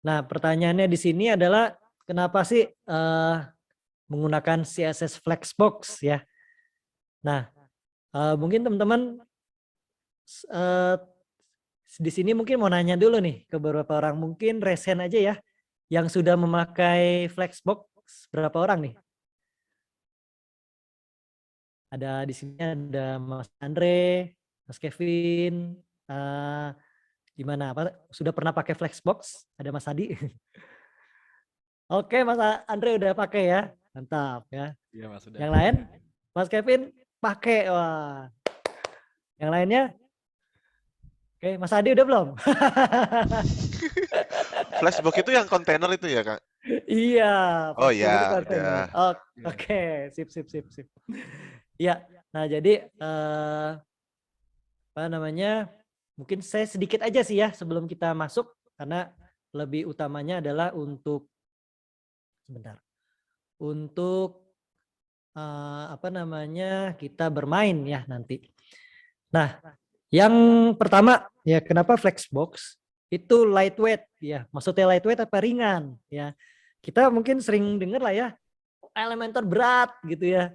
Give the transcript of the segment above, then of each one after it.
Nah, pertanyaannya di sini adalah kenapa sih menggunakan CSS Flexbox ya? Nah, mungkin teman-teman di sini mungkin mau nanya dulu nih ke beberapa orang, mungkin resen aja ya, yang sudah memakai Flexbox berapa orang nih? Ada di sini ada Mas Andre, Mas Kevin, gimana? Apa sudah pernah pakai Flexbox? Ada Mas Adi. Oke, Mas Andre udah pakai ya, mantap ya. Iya Mas, sudah. Yang lain, Mas Kevin pakai, wah. Yang lainnya, oke, Mas Adi udah belum? Flashbox itu yang kontainer itu ya, Kak? Iya, Oh Flexbox itu ya, kontainer. udah. Oh, Iya. oke, sip, sip, sip, sip. Iya, nah jadi apa namanya? Mungkin saya sedikit aja sih ya sebelum kita masuk, karena lebih utamanya adalah untuk sebentar, untuk apa namanya, kita bermain ya nanti. Nah, yang pertama ya kenapa Flexbox itu lightweight ya, maksudnya lightweight apa ringan ya. Kita mungkin sering dengar lah ya, Elementor berat gitu ya.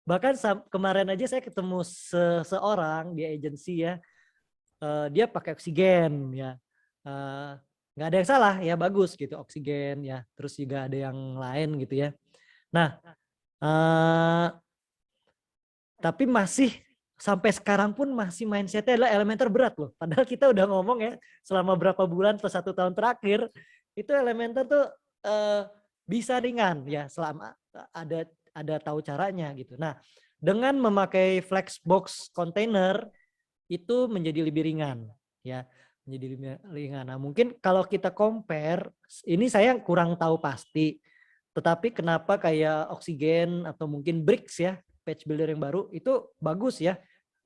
Bahkan kemarin aja saya ketemu seseorang di agensi ya, dia pakai oksigen ya. Nggak ada yang salah ya, bagus gitu oksigen ya. Terus juga ada yang lain gitu ya. Nah, tapi masih sampai sekarang pun masih mindsetnya adalah Elementor berat loh. Padahal kita udah ngomong ya selama berapa bulan atau 1 tahun terakhir itu Elementor tuh bisa ringan ya selama ada tahu caranya gitu. Nah, dengan memakai Flexbox container itu menjadi lebih ringan ya, menjadi lebih ringan. Nah, mungkin kalau kita compare, ini saya kurang tahu pasti. Tetapi kenapa kayak Oksigen atau mungkin Bricks ya, patch builder yang baru itu bagus ya,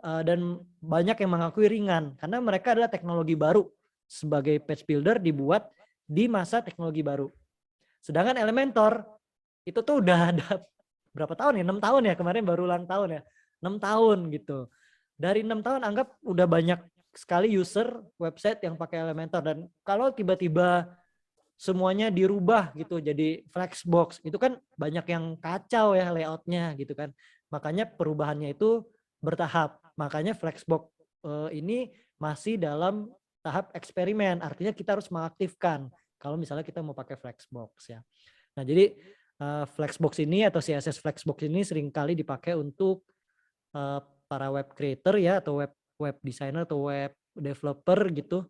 dan banyak yang mengakui ringan karena mereka adalah teknologi baru sebagai patch builder dibuat di masa teknologi baru. Sedangkan Elementor itu tuh udah ada berapa tahun ya? 6 tahun ya, kemarin baru ulang tahun ya. 6 tahun gitu. Dari 6 tahun anggap udah banyak sekali user website yang pakai Elementor, dan kalau tiba-tiba semuanya dirubah gitu jadi Flexbox itu kan banyak yang kacau ya layoutnya gitu kan. Makanya perubahannya itu bertahap. Makanya Flexbox ini masih dalam tahap eksperimen. Artinya kita harus mengaktifkan kalau misalnya kita mau pakai Flexbox ya. Nah, jadi Flexbox ini atau CSS Flexbox ini seringkali dipakai untuk para web creator ya, atau web designer atau web developer gitu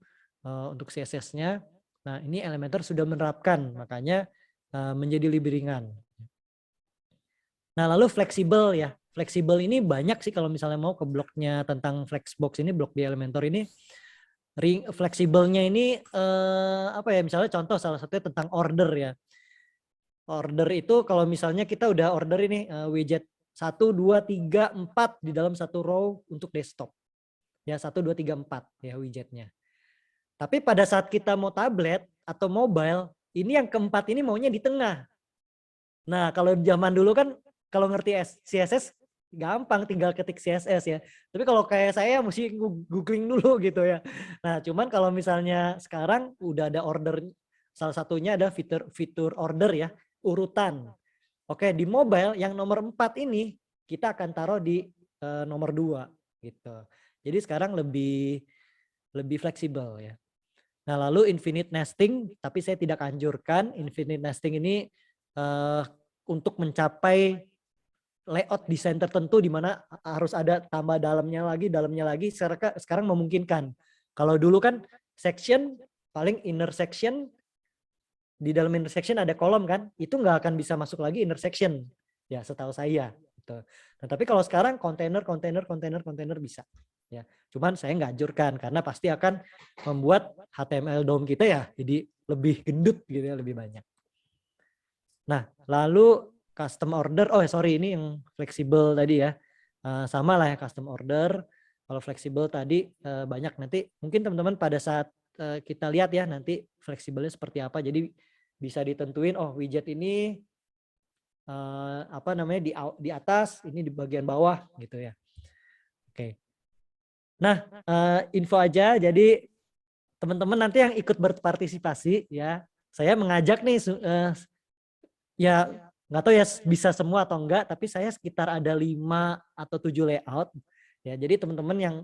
untuk CSS-nya. Nah, ini Elementor sudah menerapkan, makanya menjadi lebih ringan. Nah, lalu fleksibel ya. Fleksibel ini banyak sih kalau misalnya mau ke blognya tentang Flexbox ini, blog di Elementor ini. Fleksibelnya ini apa ya, misalnya contoh salah satunya tentang order ya. Order itu kalau misalnya kita udah order ini widget 1, 2, 3, 4 di dalam satu row untuk desktop. Ya 1, 2, 3, 4 ya widgetnya. Tapi pada saat kita mau tablet atau mobile, ini yang keempat ini maunya di tengah. Nah, kalau zaman dulu kan kalau ngerti CSS gampang tinggal ketik CSS ya. Tapi kalau kayak saya mesti googling dulu gitu ya. Nah, cuman kalau misalnya sekarang udah ada order, salah satunya ada fitur order ya, urutan. Oke, di mobile yang nomor 4 ini kita akan taruh di nomor 2 gitu. Jadi sekarang lebih fleksibel ya. Nah, lalu infinite nesting, tapi saya tidak anjurkan. Infinite nesting ini untuk mencapai layout desain tertentu di mana harus ada tambah dalamnya lagi. Sekarang memungkinkan. Kalau dulu kan section, paling inner section, di dalam inner section ada kolom kan, itu nggak akan bisa masuk lagi inner section. Ya, setahu saya. Gitu. Nah, tapi kalau sekarang kontainer bisa. Ya, cuman saya nggak anjurkan karena pasti akan membuat HTML DOM kita ya jadi lebih gendut gitu ya, lebih banyak. Nah, lalu custom order, ini yang fleksibel tadi ya. Sama lah ya custom order. Kalau fleksibel tadi banyak, nanti mungkin teman-teman pada saat kita lihat ya nanti fleksibelnya seperti apa. Jadi bisa ditentuin widget ini apa namanya di atas, ini di bagian bawah gitu ya. Oke. Nah, info aja, jadi teman-teman nanti yang ikut berpartisipasi ya, saya mengajak nih ya nggak tahu ya bisa semua atau enggak, tapi saya sekitar ada 5 atau 7 layout ya. Jadi teman-teman yang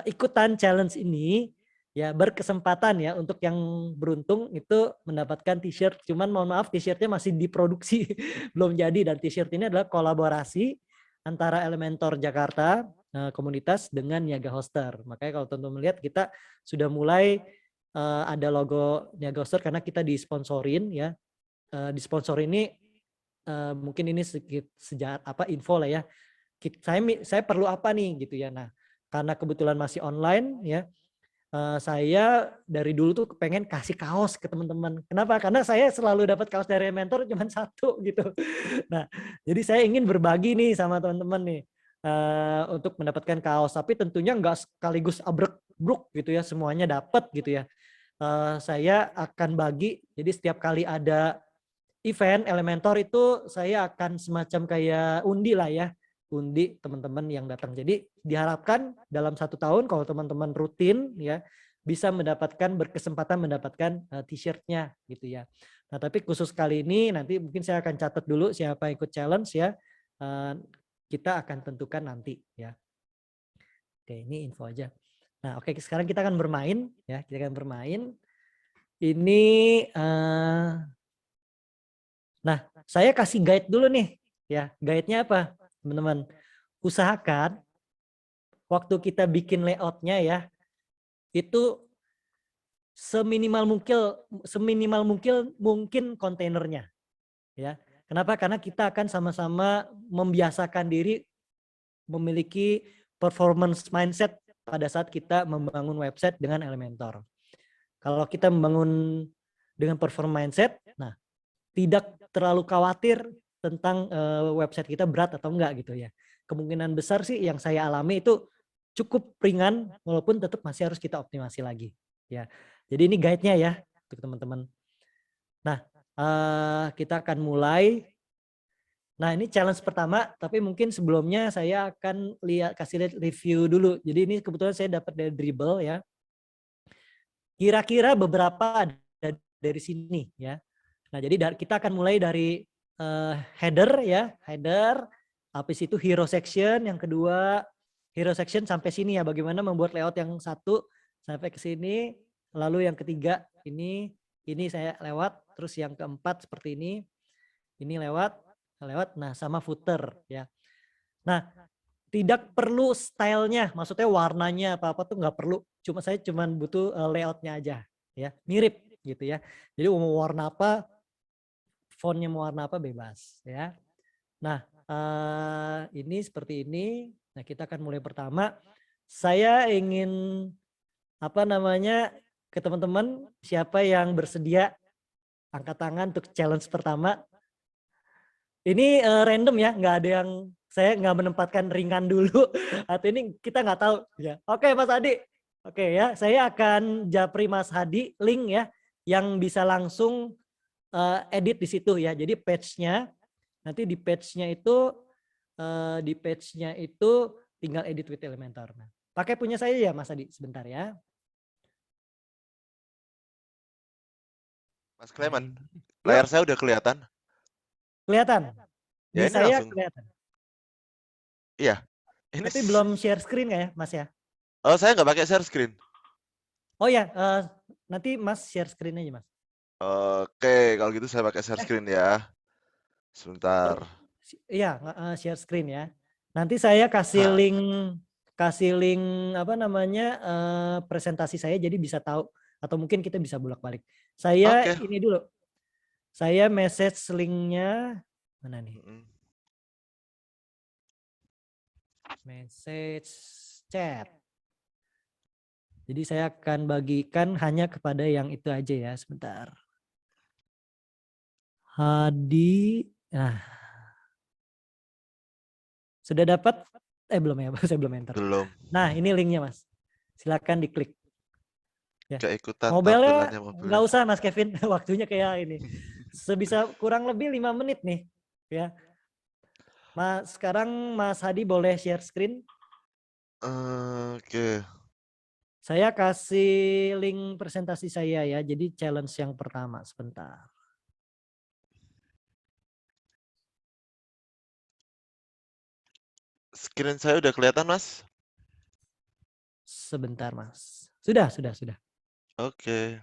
ikutan challenge ini ya berkesempatan ya untuk yang beruntung itu mendapatkan t-shirt. Cuman mohon maaf t-shirtnya masih diproduksi belum jadi, dan t-shirt ini adalah kolaborasi antara Elementor Jakarta komunitas dengan Niaga Hoster. Makanya kalau teman-teman lihat kita sudah mulai ada logo Niaga Hoster karena kita disponsorin ya. Di sponsor ini mungkin ini sedikit info lah ya. Saya perlu apa nih gitu ya. Nah, karena kebetulan masih online ya, saya dari dulu tuh pengen kasih kaos ke teman-teman. Kenapa? Karena saya selalu dapat kaos dari mentor cuma 1 gitu. Nah, jadi saya ingin berbagi nih sama teman-teman nih untuk mendapatkan kaos. Tapi tentunya nggak sekaligus abrek-bruk gitu ya, semuanya dapat gitu ya. Saya akan bagi, jadi setiap kali ada event Elementor itu saya akan semacam kayak undi lah ya, undi teman-teman yang datang. Jadi diharapkan dalam 1 tahun kalau teman-teman rutin ya bisa berkesempatan mendapatkan t-shirtnya gitu ya. Nah tapi khusus kali ini nanti mungkin saya akan catat dulu siapa ikut challenge ya, kita akan tentukan nanti ya. Oke ini info aja. Nah oke sekarang kita akan bermain ya, kita akan bermain. Ini nah, saya kasih guide dulu nih, ya. Guide-nya apa, teman-teman? Usahakan waktu kita bikin layout-nya ya, itu seminimal mungkin kontainernya, ya. Kenapa? Karena kita akan sama-sama membiasakan diri memiliki performance mindset pada saat kita membangun website dengan Elementor. Kalau kita membangun dengan performance mindset, nah tidak terlalu khawatir tentang website kita berat atau enggak gitu ya. Kemungkinan besar sih yang saya alami itu cukup ringan walaupun tetap masih harus kita optimasi lagi ya. Jadi ini guide-nya ya untuk teman-teman. Nah, kita akan mulai. Nah, ini challenge pertama, tapi mungkin sebelumnya saya akan kasih lihat review dulu. Jadi ini kebetulan saya dapat dari Dribbble ya. Kira-kira beberapa ada dari sini ya. Nah, jadi kita akan mulai dari header ya, header, habis itu hero section, yang kedua hero section sampai sini ya, bagaimana membuat layout yang 1 sampai ke sini, lalu yang ketiga ini saya lewat, terus yang keempat seperti ini lewat, nah sama footer ya. Nah, tidak perlu stylenya, maksudnya warnanya apa-apa tuh nggak perlu, saya cuma butuh layoutnya aja ya, mirip gitu ya. Jadi mau warna apa, fontnya mau warna apa bebas ya. Nah ini seperti ini. Nah kita akan mulai pertama. Saya ingin ke teman-teman siapa yang bersedia angkat tangan untuk challenge pertama. Ini random ya, nggak ada yang saya nggak menempatkan ringan dulu atau ini kita nggak tahu ya. Oke Mas Hadi, oke ya saya akan japri Mas Hadi link ya yang bisa langsung edit di situ ya. Jadi page-nya nanti di page-nya itu tinggal edit with Elementor. Nah, pakai punya saya ya Mas Adi sebentar ya. Mas Clement, Yuk, layar saya udah kelihatan. kelihatan. Ya Di ini saya langsung. kelihatan. Iya. Ini Tapi belum share screen nggak ya Mas ya? Oh, saya nggak pakai share screen. Oh ya, nanti Mas share screen aja Mas. Oke, kalau gitu saya pakai share screen ya. Sebentar. Iya, share screen ya. Nanti saya kasih Hah, link presentasi saya jadi bisa tahu atau mungkin kita bisa bolak-balik. Saya oke. ini dulu. Saya message linknya mana nih? Mm-mm. Message chat. Jadi saya akan bagikan hanya kepada yang itu aja ya, sebentar. Hadi, nah sudah dapat? Belum ya, saya belum enter. Belum. Nah ini linknya Mas, silakan diklik. Ya. Keikutan Mobilnya tampilannya nggak mobilnya. usah Mas Kevin, waktunya kayak ini. Sebisa kurang lebih 5 menit nih. Ya. Mas, sekarang Mas Hadi boleh share screen. Oke. Saya kasih link presentasi saya ya. Jadi challenge yang pertama sebentar. Screen saya udah kelihatan, Mas? Sebentar, Mas. Sudah. Oke.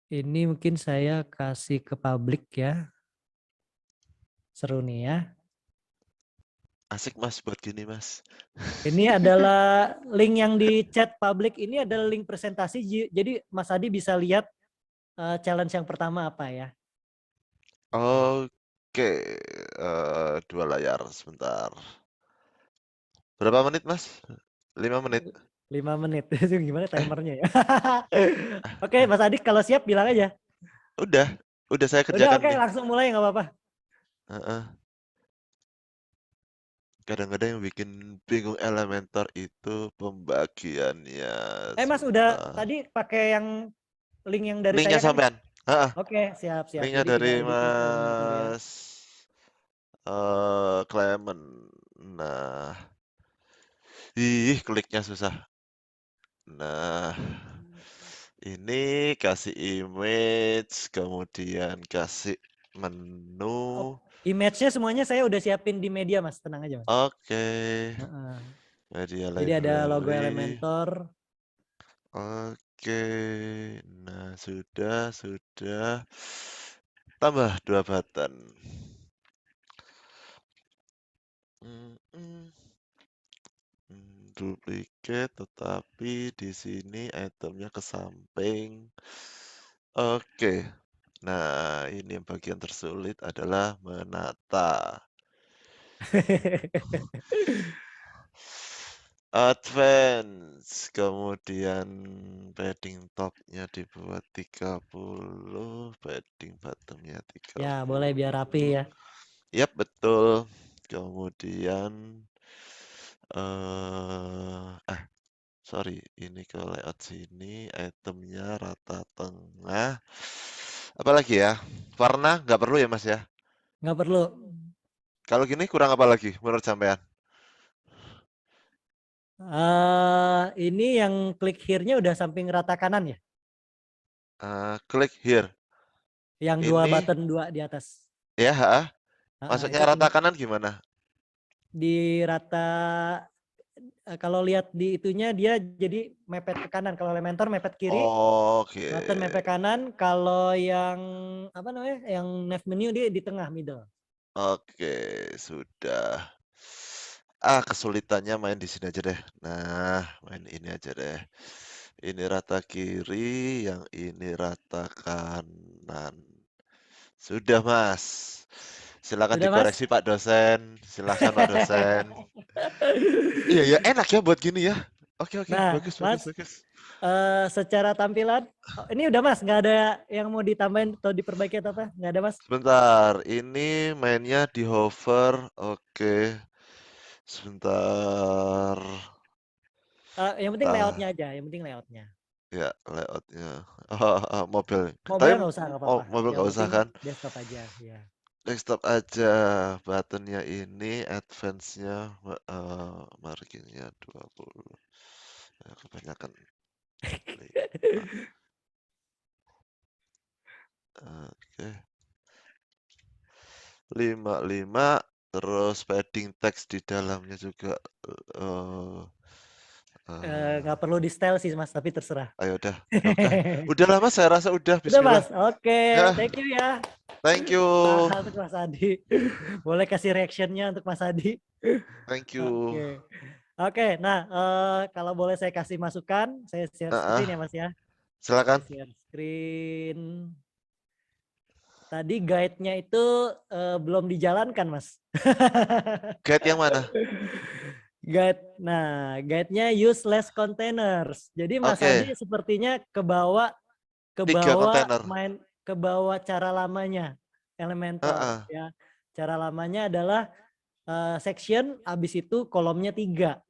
Ini mungkin saya kasih ke publik ya. Seru nih ya. Asik, Mas, buat gini, Mas. Ini adalah link yang di chat publik. Ini adalah link presentasi. Jadi Mas Adi bisa lihat challenge yang pertama apa ya. Oke, 2 layar sebentar. Berapa menit, Mas? 5 menit? 5 menit. Itu gimana timernya ya. Oke, Mas Adi kalau siap bilang aja. Udah saya Udah, kerjakan oke, nih. langsung mulai nggak apa-apa. Heeh. Kadang-kadang yang bikin bingung Elementor itu pembagiannya Mas udah sebentar. tadi pakai yang link yang dari Linknya saya kan? sampean? Heeh, Oke, siap. linknya Jadi tinggal dari editing foldernya dulu ya. Mas Clement. Nah, kliknya susah. Nah, ini kasih image, kemudian kasih menu. Image-nya semuanya saya udah siapin di media, Mas. Tenang aja, Mas. Oke, Heeh. media Jadi ada logo library. Elementor. Oke, nah sudah. Tambah 2 button. Duplicate, tetapi di sini itemnya ke samping. Oke, nah ini yang bagian tersulit adalah menata. Advance, kemudian padding topnya dibuat 30, padding bottomnya Ya, boleh biar rapi 30. ya. Yap, betul. Kemudian sorry, ini ke layout sini, itemnya rata tengah. Apalagi ya? Warna nggak perlu ya, Mas ya? Nggak perlu. Kalau gini kurang apa lagi menurut sampean? Ini yang klik here-nya udah samping rata kanan ya? Klik here. Yang 2 Ini button 2 di atas. ya, maksudnya Itu rata kanan gimana? di rata kalau lihat di itunya dia jadi mepet ke kanan. Kalau Elementor mepet kiri, Oke. button mepet kanan. Kalau yang apa namanya? Yang nav menu dia di tengah middle. Oke, sudah. Kesulitannya main di sini aja deh. Nah, main ini aja deh. Ini rata kiri, yang ini rata kanan. Sudah, Mas. Silakan Sudah, Mas? dikoreksi Pak dosen. Silakan Pak dosen. Iya ya, enak ya buat gini ya. Oke, Nah, bagus, bagus, Mas, bagus. secara tampilan, ini udah Mas, nggak ada yang mau ditambahin atau diperbaiki atau apa? Nggak ada Mas? Sebentar, ini mainnya di hover. Oke. Sebentar. Yang penting layoutnya aja, yang penting layoutnya. Ya, layoutnya. Mobil. Tapi Mobile nggak usah, nggak apa-apa. mobil Yang nggak usah penting kan? desktop aja, ya. Desktop aja. Buttonnya ini, advance-nya, marginnya 20. Ya, kebanyakan. 5. Oke. 55. Terus padding teks di dalamnya juga. Nggak perlu di style sih Mas, tapi terserah. Ayo udah. Oke. Udahlah Mas, saya rasa udah. Udah Bismillah. Mas, oke. Ya, Thank you ya. thank you. Untuk Mas Adi. Boleh kasih reactionnya untuk Mas Adi. Thank you. Oke. Oke, nah kalau boleh saya kasih masukan, saya share screen ya Mas ya. Saya Silakan. share screen. Tadi guide-nya itu belum dijalankan Mas. Guide yang mana? Guide-nya useless containers. Jadi Mas Oke, Adi sepertinya kebawa 3 kontainer. kebawa cara lamanya Elementor Heeh. ya. Cara lamanya adalah section, habis itu kolomnya 3.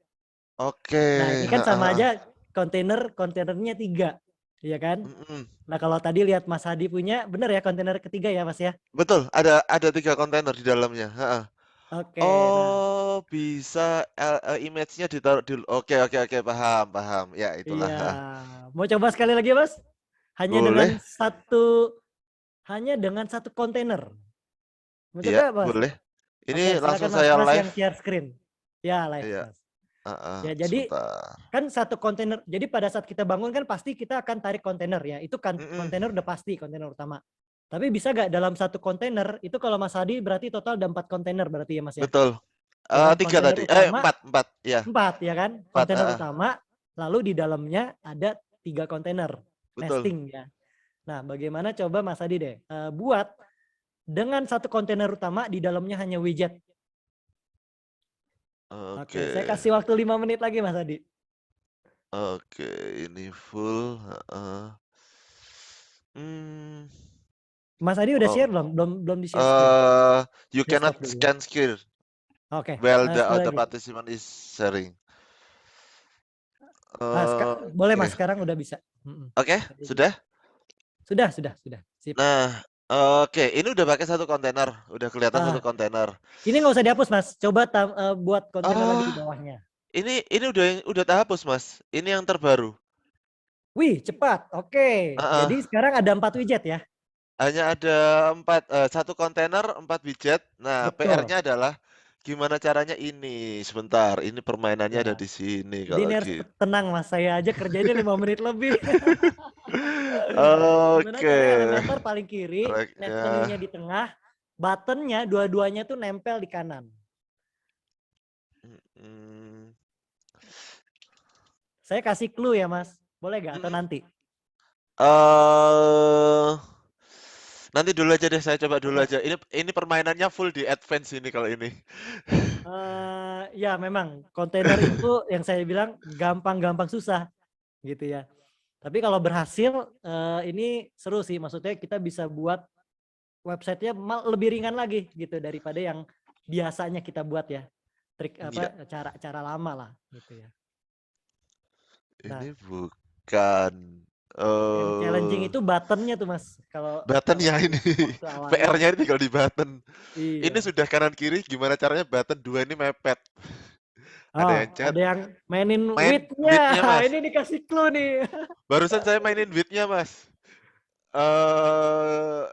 Oke, Nah, ini kan heeh, sama heeh. aja kontainernya 3, ya kan? Mhm. Nah, kalau tadi lihat Mas Hadi punya, bener ya kontainer ketiga ya Mas ya? Betul, ada 3 kontainer di dalamnya. Heeh. Oke, nah Oh, bisa image-nya ditaruh di oke oke oke, paham paham. Ya, itulah, iya. heeh. Mau coba sekali lagi, Mas? Hanya dengan Boleh, satu hanya dengan satu kontainer. Mau iya, coba, Mas? boleh. Oke, Ini langsung silakan Mas. saya Mas live. yang share screen. Ya, live, Iya, Mas. heeh, Ya, jadi sebentar. kan satu kontainer. Jadi pada saat kita bangun kan pasti kita akan tarik kontainer ya. Itu kan Mhm, kontainer udah pasti kontainer utama. Tapi bisa gak dalam satu kontainer itu kalau Mas Hadi berarti total ada 4 kontainer berarti ya Mas ya. betul. Dengan 3 kontainer tadi, utama 4 ya, 4 ya kan. 4, Kontainer heeh, utama lalu di dalamnya ada 3 kontainer betul. nesting ya. Nah, bagaimana coba Mas Hadi deh buat dengan satu kontainer utama di dalamnya hanya widget. Oke, Oke, saya kasih waktu 5 menit lagi Mas Hadi. oke, ini full, heeh. Mmm, Mas Hadi udah oh, share belum? Belum di share screen. you Udah cannot stop dulu ya. scan screen Oke, while the sekali other lagi. participant is sharing. Boleh Oke. Mas, sekarang udah bisa. Mm-mm. Oke, Tadi belum. sudah? Sudah. Sip. Nah, oke, ini udah pakai satu kontainer, udah kelihatan satu Ah, kontainer. ini nggak usah dihapus Mas. Coba buat kontainer lagi di Ah, bawahnya. ini udah terhapus, Mas. Ini yang terbaru. Wih, cepat. Oke. Heeh, Jadi sekarang ada 4 widget ya. hanya ada 1 kontainer, 4 widget. Nah, Betul. PR-nya adalah gimana caranya ini, sebentar, ini permainannya ada Ya. di sini Jadi kalau ini harus gitu. tenang Mas. Saya aja kerjanya 5 menit lebih. Gimana Oke, caranya Elementor paling kiri, track-nya, nestingnya di tengah, buttonnya dua-duanya tuh nempel di kanan. mhm, Saya kasih clue ya Mas. Boleh gak? Atau mhm, nanti? eee nanti dulu aja deh, saya coba dulu Oke. aja. Ini permainannya full di advance ini kalau ini. Ya memang kontainer itu yang saya bilang gampang-gampang susah gitu ya. Tapi kalau berhasil ini seru sih. Maksudnya kita bisa buat websitenya lebih ringan lagi gitu daripada yang biasanya kita buat ya. Trik Iya, apa cara-cara lama lah gitu ya. Nah, ini bukan, yang challenging eee, itu buttonnya tuh Mas. Kalau button kalau ya ini. waktu awalnya. PR-nya ini tinggal di button. Ini Iya. sudah kanan kiri, gimana caranya button 2 ini mepet. Ada Oh, yang chat, ada yang mainin main width-nya. width-nya, Mas. Ini dikasih clue nih. Barusan saya mainin width-nya, Mas. Eee,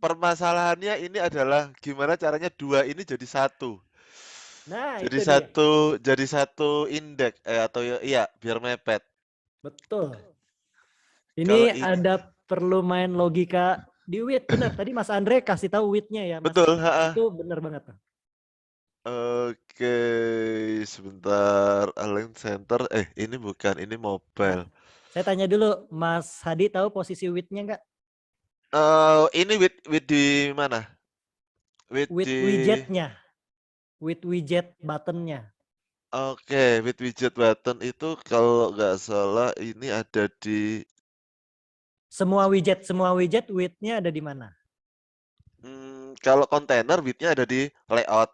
permasalahannya ini adalah gimana caranya 2 ini jadi satu. Nah, Jadi itu dia. satu indeks atau ya iya, biar mepet. Betul. Kalau Ini ini ada perlu main logika di width. Bener, tadi Mas Andre kasih tahu width-nya ya, Mas. betul, heeh. Itu bener banget tuh. Oke, sebentar, align center, ini bukan, ini Nah, mobile. saya tanya dulu, Mas Hadi tahu posisi width-nya nggak? Ini with di mana? With Width di widget-nya. Width widget button-nya. oke, with widget button itu kalau nggak salah ini ada di Semua widget width-nya ada di mana? kalau kontainer width-nya ada di layout.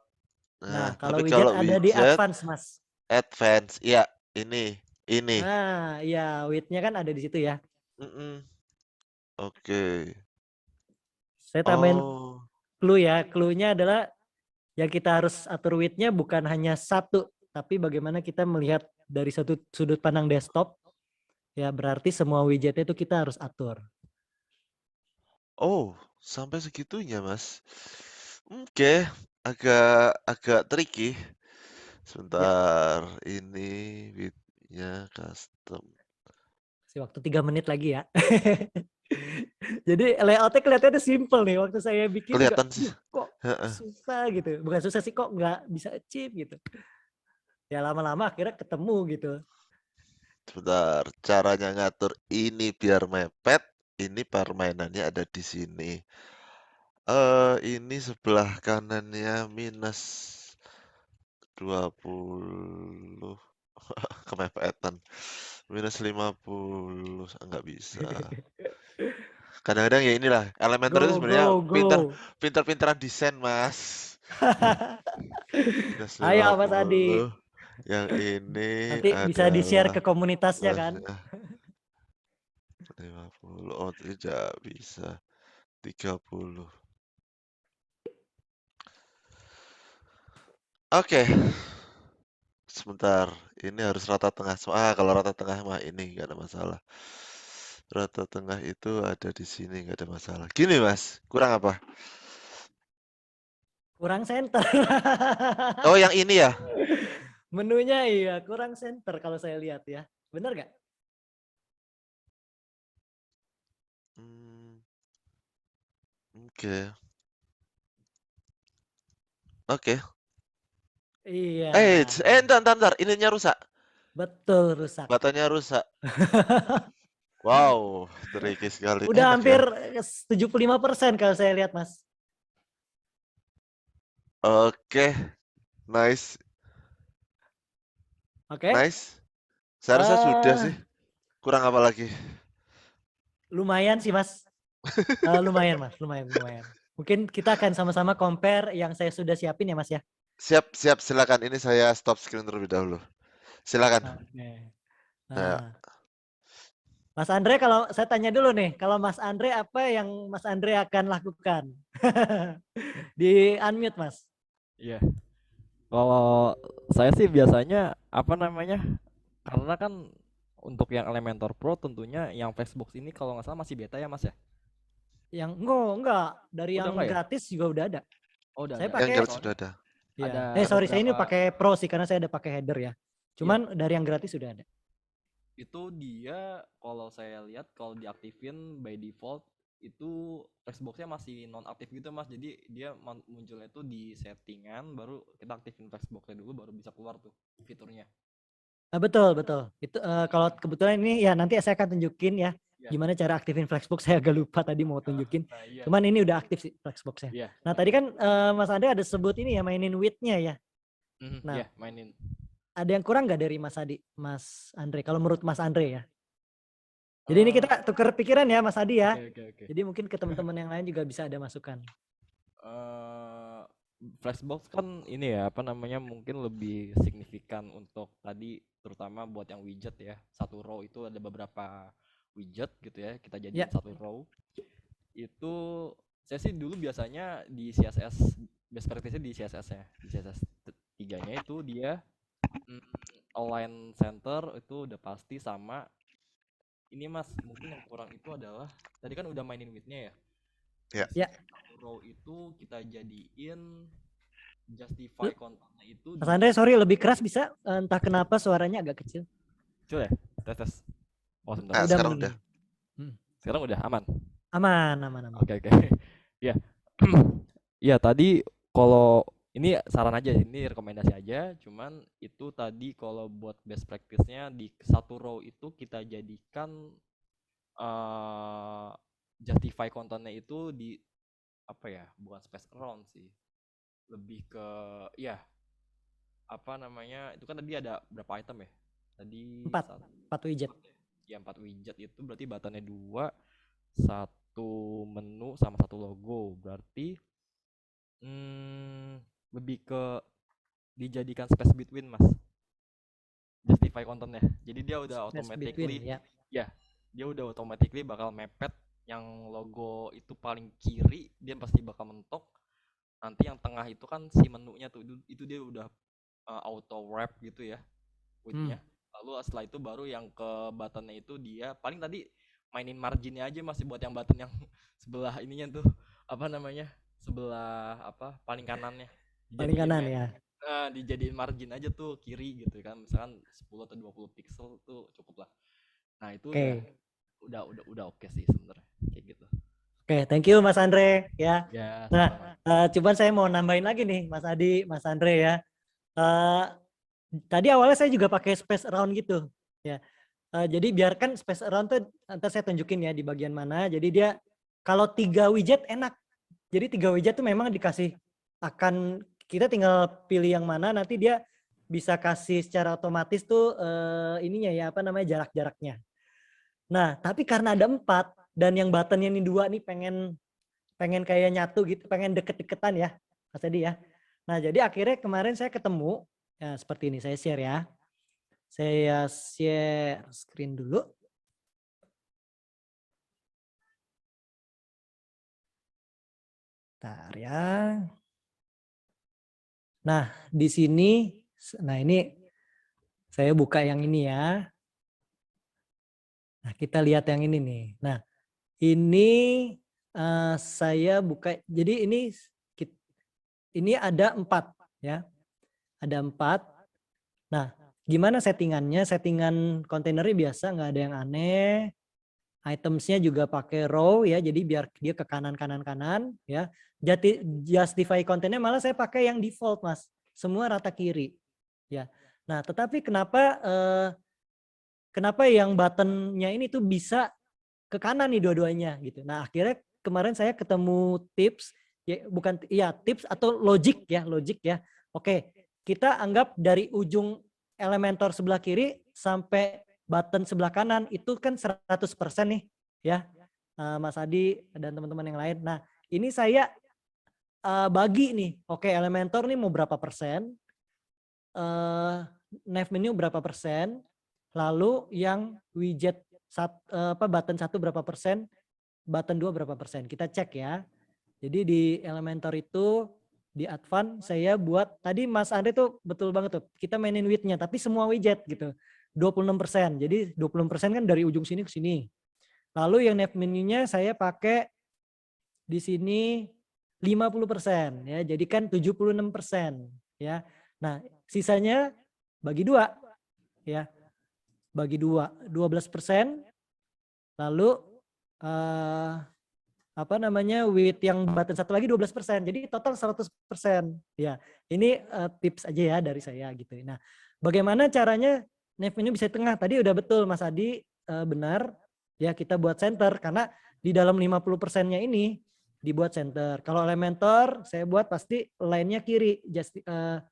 Nah, Nah, kalau tapi widget kalau ada di widget advance, Mas. advance, iya, ini. Nah, ya width-nya kan ada di situ ya. Mhm, oke. Saya tambahin Oh, clue ya. Clue-nya adalah yang kita harus atur width-nya bukan hanya satu, tapi bagaimana kita melihat dari satu sudut pandang desktop. Ya berarti semua widgetnya itu kita harus atur. oh, sampai segitunya, Mas. Oke, agak agak tricky. Ya, Sebentar, ini width-nya custom. kasih waktu 3 menit lagi ya. Jadi layoutnya kelihatannya simple nih. Waktu saya bikin juga, Kelihatan sih. duh kok Heeh. susah gitu. Bukan susah sih, kok nggak bisa achieve gitu. Ya lama-lama akhirnya ketemu gitu. Sebentar, caranya ngatur ini biar mepet, ini permainannya ada di sini. Ini sebelah kanannya minus 20, kemepetan. Minus 50, nggak bisa. Kadang-kadang ya inilah, Elementor itu Go, sebenarnya go, go. pinter-pinteran desain, Mas. Minus Ayo Mas Adi. 50, yang ini Nanti bisa di-share adalah ke komunitasnya kan. plusnya 50. Oh, tidak bisa. 30. Oke, sebentar. Ini harus rata tengah. Kalau rata tengah mah ini nggak ada masalah. Rata tengah itu ada di sini nggak ada masalah. Gini Mas, kurang apa? Kurang center. Oh yang ini ya? Menunya iya, kurang center kalau saya lihat ya. Bener nggak? Hmm, oke. Oke. Iya, Entar. Ininya rusak. betul rusak. Batanya rusak. Wow, tricky sekali. Udah Enak ya. hampir 75% kalau saya lihat, Mas. Oke, nice, Oke. nice. Seharusnya sudah eh sih. Kurang apa lagi? Lumayan sih, Mas. Lumayan, Mas. Lumayan. Mungkin kita akan sama-sama compare yang saya sudah siapin ya, Mas ya. Siap, silakan. Ini saya stop screen terlebih dahulu. Silakan. Oke. Ya. Nah, Mas Andre, kalau saya tanya dulu nih, kalau Mas Andre apa yang Mas Andre akan lakukan? Di unmute, Mas. Iya. Kalau saya sih biasanya apa namanya? Karena kan untuk yang Elementor Pro tentunya yang Flexbox ini kalau nggak salah masih beta ya Mas ya? Yang enggak, dari Udah yang enggak ya? gratis juga udah ada. Oh udah Saya ada. Yang pakai, gratis Soalnya sudah ada. ya. ada Sorry, saya ini beberapa, pakai Pro sih karena saya ada pakai header ya. iya, Cuman dari yang gratis sudah ada. itu dia kalau saya lihat kalau diaktifin by default itu Flexboxnya masih non aktif gitu Mas. Jadi dia munculnya itu di settingan baru kita aktifin Flexboxnya dulu baru bisa keluar tuh fiturnya. Betul. Itu kalau kebetulan ini ya nanti saya akan tunjukin ya Iya. gimana cara aktifin Flexbox. Saya agak lupa tadi mau tunjukin. Nah, iya. Cuman ini udah aktif sih Flexboxnya. Iya. Nah tadi kan Mas Andre ada sebut ini ya mainin width-nya ya. Nah Iya, mainin. ada yang kurang nggak dari Mas Adi, Mas Andre? Kalau menurut Mas Andre ya. Jadi ini Eh, kita tukar pikiran ya Mas Adi ya. oke. Jadi mungkin ke teman-teman yang lain juga bisa ada masukan. eh Flashbox kan ini ya apa namanya mungkin lebih signifikan untuk tadi terutama buat yang widget ya. Satu row itu ada beberapa widget gitu ya. Kita jadiin Ya, satu row. Itu saya sih dulu biasanya di CSS best practice di CSS ya. Di CSS tiganya itu dia align center itu udah pasti sama ini Mas. Mungkin yang kurang itu adalah tadi kan udah mainin width-nya ya. Ya. Di Ya. satu row itu kita jadiin justify kontennya itu Mas Andre sorry lebih keras bisa, entah kenapa suaranya agak kecil. kecil ya, tes. Oh sebentar. Udah Sekarang udah. mending. Sekarang udah aman. Aman. Oke. Ya. Ya tadi kalau ini saran aja, ini rekomendasi aja. Cuman itu tadi kalau buat best practice-nya di satu row itu kita jadikan justify kontennya itu di apa ya? Bukan space around sih. Lebih ke ya apa namanya? Itu kan tadi ada berapa item ya? Tadi 4 widget. Ya 4 widget itu berarti buttonnya 2, satu menu sama satu logo. Berarti lebih ke dijadikan space between Mas. Justify kontennya. Jadi dia udah Space automatically between, ya. ya, dia udah automatically bakal mepet yang logo itu paling kiri dia pasti bakal mentok. Nanti yang tengah itu kan si menunya tuh itu dia udah auto wrap gitu ya width-nya. Lalu setelah itu baru yang ke buttonnya itu dia paling tadi mainin marginnya aja masih buat yang button yang sebelah ininya tuh apa namanya sebelah apa paling kanannya Paling kanan ya. dijadiin margin aja tuh kiri gitu kan misalkan 10 atau 20 pixel tuh cukup lah. Nah itu Oke. udah oke sih sebenarnya kayak gitu. Oke, thank you Mas Andre ya. Ya Nah, sama-sama. cuman saya mau nambahin lagi nih Mas Adi, Mas Andre ya. Eh, Tadi awalnya saya juga pakai space around gitu ya. Jadi biarkan space around tuh nanti saya tunjukin ya di bagian mana. Jadi dia kalau 3 widget enak. Jadi 3 widget tuh memang dikasih akan kita tinggal pilih yang mana nanti dia bisa kasih secara otomatis tuh ininya ya apa namanya jarak-jaraknya. Nah, tapi karena ada 4 dan yang buttonnya ini 2 nih pengen kayak nyatu gitu, pengen deket-deketan ya Mas Edi ya. Nah jadi akhirnya kemarin saya ketemu, ya seperti ini saya share ya. Saya share screen dulu. Bentar ya. Nah, di sini, nah ini saya buka yang ini ya. Nah, kita lihat yang ini nih. Nah, ini saya buka. Jadi ini ada 4 ya. Ada 4. Nah, gimana settingannya? Settingan kontainernya biasa, nggak ada yang aneh. Itemsnya juga pakai row ya, jadi biar dia ke kanan kanan kanan ya. Justify kontennya malah saya pakai yang default mas, semua rata kiri ya. Nah, tetapi kenapa yang buttonnya ini tuh bisa ke kanan nih dua-duanya gitu. Nah, akhirnya kemarin saya ketemu tips ya, bukan ya tips atau logic ya. Oke, kita anggap dari ujung Elementor sebelah kiri sampai button sebelah kanan itu kan 100% nih ya. Mas Adi dan teman-teman yang lain. Nah, ini saya bagi nih. Oke, Elementor nih mau berapa persen? Nav menu berapa persen? Lalu yang widget button 1 berapa persen? Button 2 berapa persen? Kita cek ya. Jadi di Elementor itu di advance saya buat tadi Mas Andre tuh betul banget tuh. Kita mainin width-nya tapi semua widget gitu. 26%. Jadi 20% kan dari ujung sini ke sini. Lalu yang nav menu-nya saya pakai di sini 50% ya. Jadi kan 76% ya. Nah, sisanya bagi 2 ya. Bagi 2, 12%. Lalu width yang button 1 lagi 12%. Jadi total 100%. Ya, ini tips aja ya dari saya gitu. Nah, bagaimana caranya nav menu bisa di tengah? Tadi udah betul Mas Adi, benar. Ya, kita buat center karena di dalam 50%-nya ini dibuat center. Kalau Elementor saya buat pasti line-nya kiri,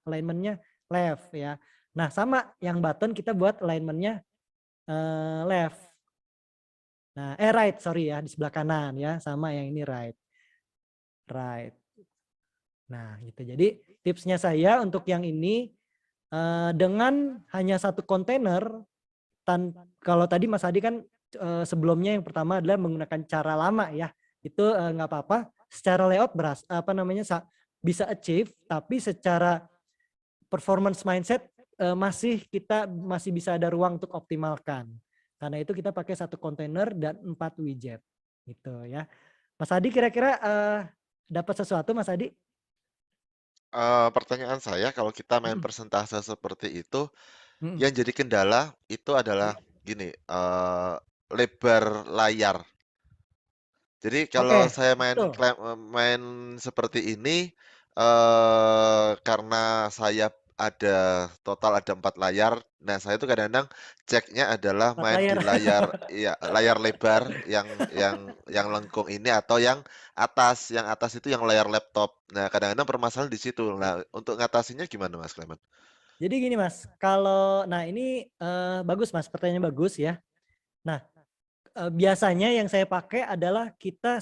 alignment-nya left ya. Nah, sama yang button kita buat alignment-nya left. Nah, right, sorry ya, di sebelah kanan ya, sama yang ini right. Nah, gitu. Jadi tipsnya saya untuk yang ini dengan hanya satu kontainer, kalau tadi Mas Adi kan sebelumnya yang pertama adalah menggunakan cara lama ya, itu nggak apa-apa. Secara layout bisa achieve, tapi secara performance mindset kita masih bisa ada ruang untuk optimalkan. Karena itu kita pakai satu kontainer dan 4 widget gitu ya. Mas Adi kira-kira dapat sesuatu Mas Adi? Pertanyaan saya kalau kita main persentase seperti itu, Mm-mm. yang jadi kendala itu adalah gini, lebar layar. Jadi kalau Oke, saya betul. main seperti ini, karena saya total ada 4 layar. Nah, saya tuh kadang-kadang ceknya adalah 4 main layar. di layar iya, layar lebar yang lengkung ini atau yang atas. Yang atas itu yang layar laptop. Nah, kadang-kadang permasalahan di situ. Nah, untuk ngatasinnya gimana Mas Clement? Jadi gini Mas, nah ini bagus Mas, pertanyaannya bagus ya. Nah, biasanya yang saya pakai adalah kita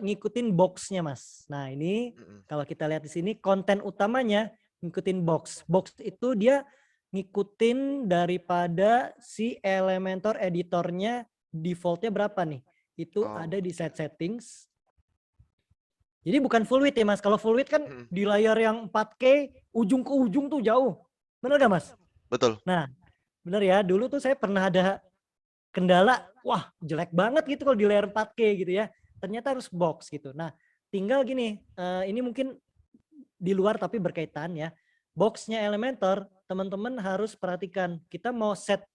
ngikutin box-nya Mas. Nah ini Mhm. kalau kita lihat di sini konten utamanya ngikutin box. Box itu dia ngikutin daripada si Elementor editornya defaultnya berapa nih. Itu Oh, ada di set settings. Jadi bukan full width ya Mas. Kalau full width kan mhm, di layar yang 4K ujung ke ujung tuh jauh. Bener gak Mas? betul. Nah bener ya, dulu tuh saya pernah ada kendala, wah jelek banget gitu kalau di layar 4K gitu ya. Ternyata harus box gitu. Nah tinggal gini, ini mungkin di luar tapi berkaitan ya. Boxnya Elementor, teman-teman harus perhatikan. Kita mau set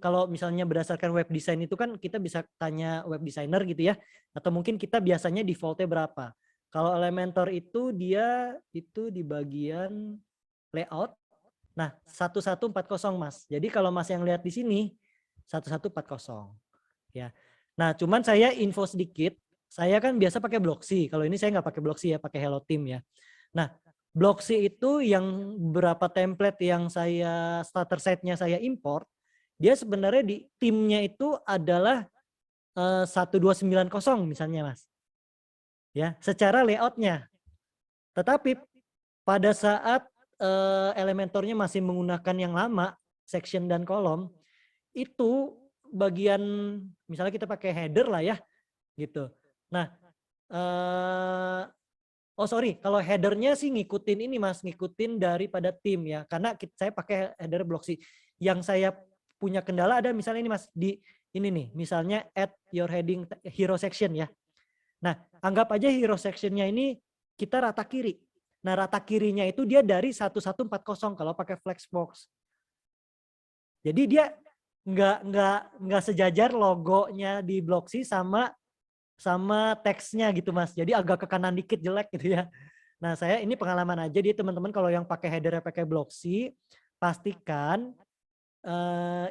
kalau misalnya berdasarkan web design itu kan kita bisa tanya web designer gitu ya. Atau mungkin kita biasanya defaultnya berapa. Kalau Elementor itu dia itu di bagian layout. Nah 1140 Mas. Jadi kalau Mas yang lihat di sini 1140 ya. Nah cuman saya info sedikit. Saya kan biasa pakai Blocksy. Kalau ini saya nggak pakai Blocksy ya, pakai Hello Team ya. Nah, Blocksy itu yang beberapa template yang saya starter site-nya saya import, dia sebenarnya di timnya itu adalah 1290 misalnya Mas. Ya, secara layoutnya. Tetapi pada saat Elementornya masih menggunakan yang lama, section dan kolom, itu bagian misalnya kita pakai header lah ya, gitu. Nah, Oh sorry, kalau headernya sih ngikutin ini Mas, ngikutin daripada tim ya. Karena saya pakai header Blocksy. Yang saya punya kendala ada misalnya ini Mas, di ini nih, misalnya add your heading hero section ya. Nah, anggap aja hero sectionnya ini kita rata kiri. Nah, rata kirinya itu dia dari 1140 kalau pakai Flexbox. Jadi dia nggak sejajar logonya di Blocksy sama teksnya gitu Mas. Jadi agak ke kanan dikit jelek gitu ya. Nah, saya ini pengalaman aja, jadi teman-teman kalau yang pakai header pakai Blocksy, pastikan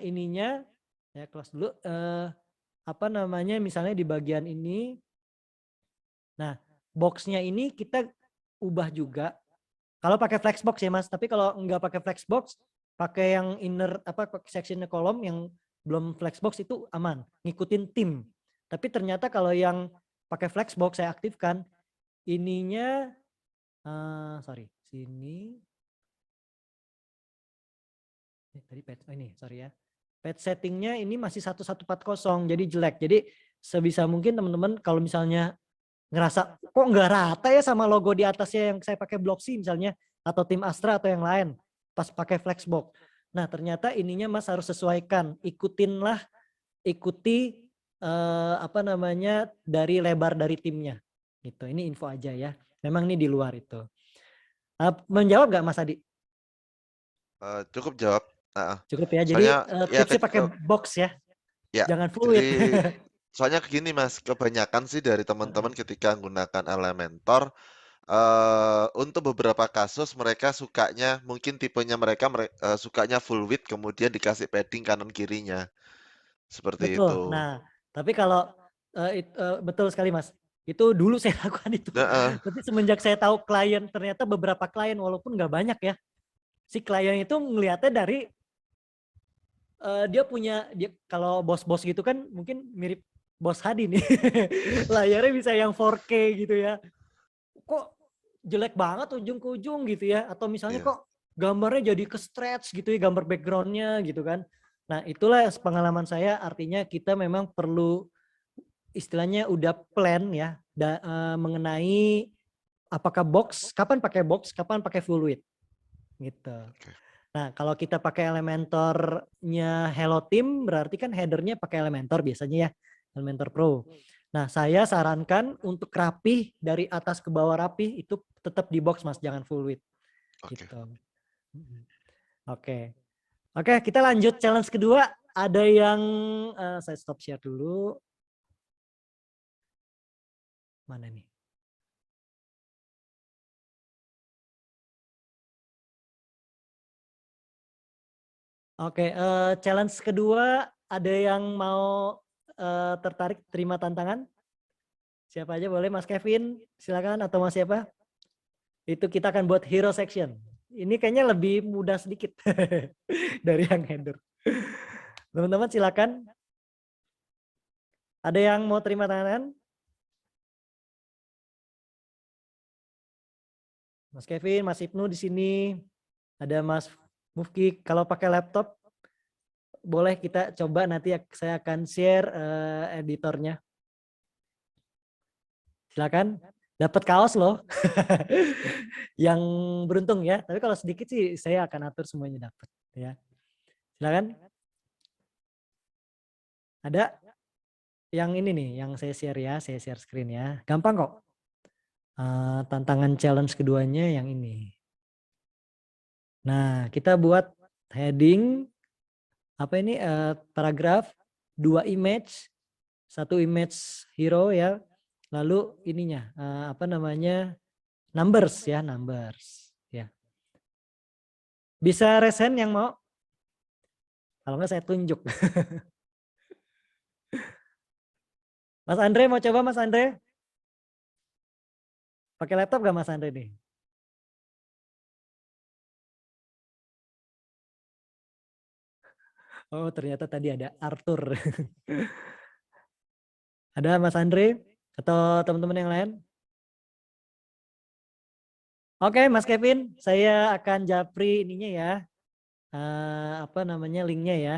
ininya ya close dulu apa namanya misalnya di bagian ini. Nah, boxnya ini kita ubah juga. Kalau pakai Flexbox ya Mas, tapi kalau nggak pakai Flexbox, pakai yang inner apa sectionnya kolom yang belum Flexbox itu aman, ngikutin tim. Tapi ternyata kalau yang pakai Flexbox saya aktifkan ininya sorry sini tadi page ini sorry ya, page settingnya ini masih 1140 jadi jelek. Jadi sebisa mungkin teman-teman kalau misalnya ngerasa kok nggak rata ya sama logo di atasnya yang saya pakai Blocksy misalnya atau tim Astra atau yang lain pas pakai Flexbox. Nah ternyata ininya Mas harus sesuaikan, ikuti apa namanya dari lebar dari timnya gitu. Ini info aja ya, memang ini di luar itu. Menjawab nggak Mas Adi? Cukup jawab. Cukup ya, jadi Soalnya ya tipsnya pakai box ya, ya, jangan fluid. jadi soalnya gini Mas, kebanyakan sih dari teman-teman ketika menggunakan Elementor, untuk beberapa kasus mereka sukanya mungkin tipenya mereka sukanya full width kemudian dikasih padding kanan kirinya, seperti Betul. itu. Nah, tapi kalau betul sekali Mas. Itu dulu saya lakukan itu. Heeh, Tapi semenjak saya tahu klien, ternyata beberapa klien walaupun nggak banyak ya, si klien itu ngelihatnya dari dia punya kalau bos-bos gitu kan mungkin mirip Bos Hadi nih. Layarnya bisa yang 4K gitu ya. Kok jelek banget ujung ke ujung gitu ya, atau misalnya iya, kok gambarnya jadi ke stretch gitu ya, gambar backgroundnya gitu kan. Nah itulah pengalaman saya, artinya kita memang perlu istilahnya udah plan ya mengenai apakah kapan pakai full width gitu. oke. Nah kalau kita pakai Elementornya Hello Team berarti kan headernya pakai Elementor biasanya ya, Elementor Pro. Nah saya sarankan untuk rapih dari atas ke bawah rapih itu tetap di box Mas, jangan full width Oke. gitu. Oke. Oke, kita lanjut challenge kedua. Ada yang saya stop share dulu. Mana nih? Oke, challenge kedua ada yang mau tertarik terima tantangan? Siapa aja boleh, Mas Kevin, silakan, atau Mas siapa? Itu kita akan buat hero section. Ini kayaknya lebih mudah sedikit dari yang header. Teman-teman silakan. Ada yang mau terima tantangan? Mas Kevin, Mas Ibnu di sini. Ada Mas Mufki. Kalau pakai laptop boleh kita coba, nanti saya akan share editornya. Silakan, dapat kaos loh. Yang beruntung ya. Tapi kalau sedikit sih saya akan atur semuanya dapat ya. Silakan. Ada yang ini nih yang saya share ya, saya share screen ya. Gampang kok. Tantangan challenge keduanya yang ini. Nah, kita buat heading apa ini paragraf, 2 image, 1 image hero ya. Lalu ininya apa namanya? Numbers ya, numbers ya. Bisa resen yang mau? Kalau enggak saya tunjuk. Mas Andre mau coba Mas Andre? Pakai laptop gak Mas Andre nih? Oh ternyata tadi ada Arthur. Ada Mas Andre atau teman-teman yang lain? Oke Mas Kevin, saya akan japri ininya ya. Apa namanya linknya ya.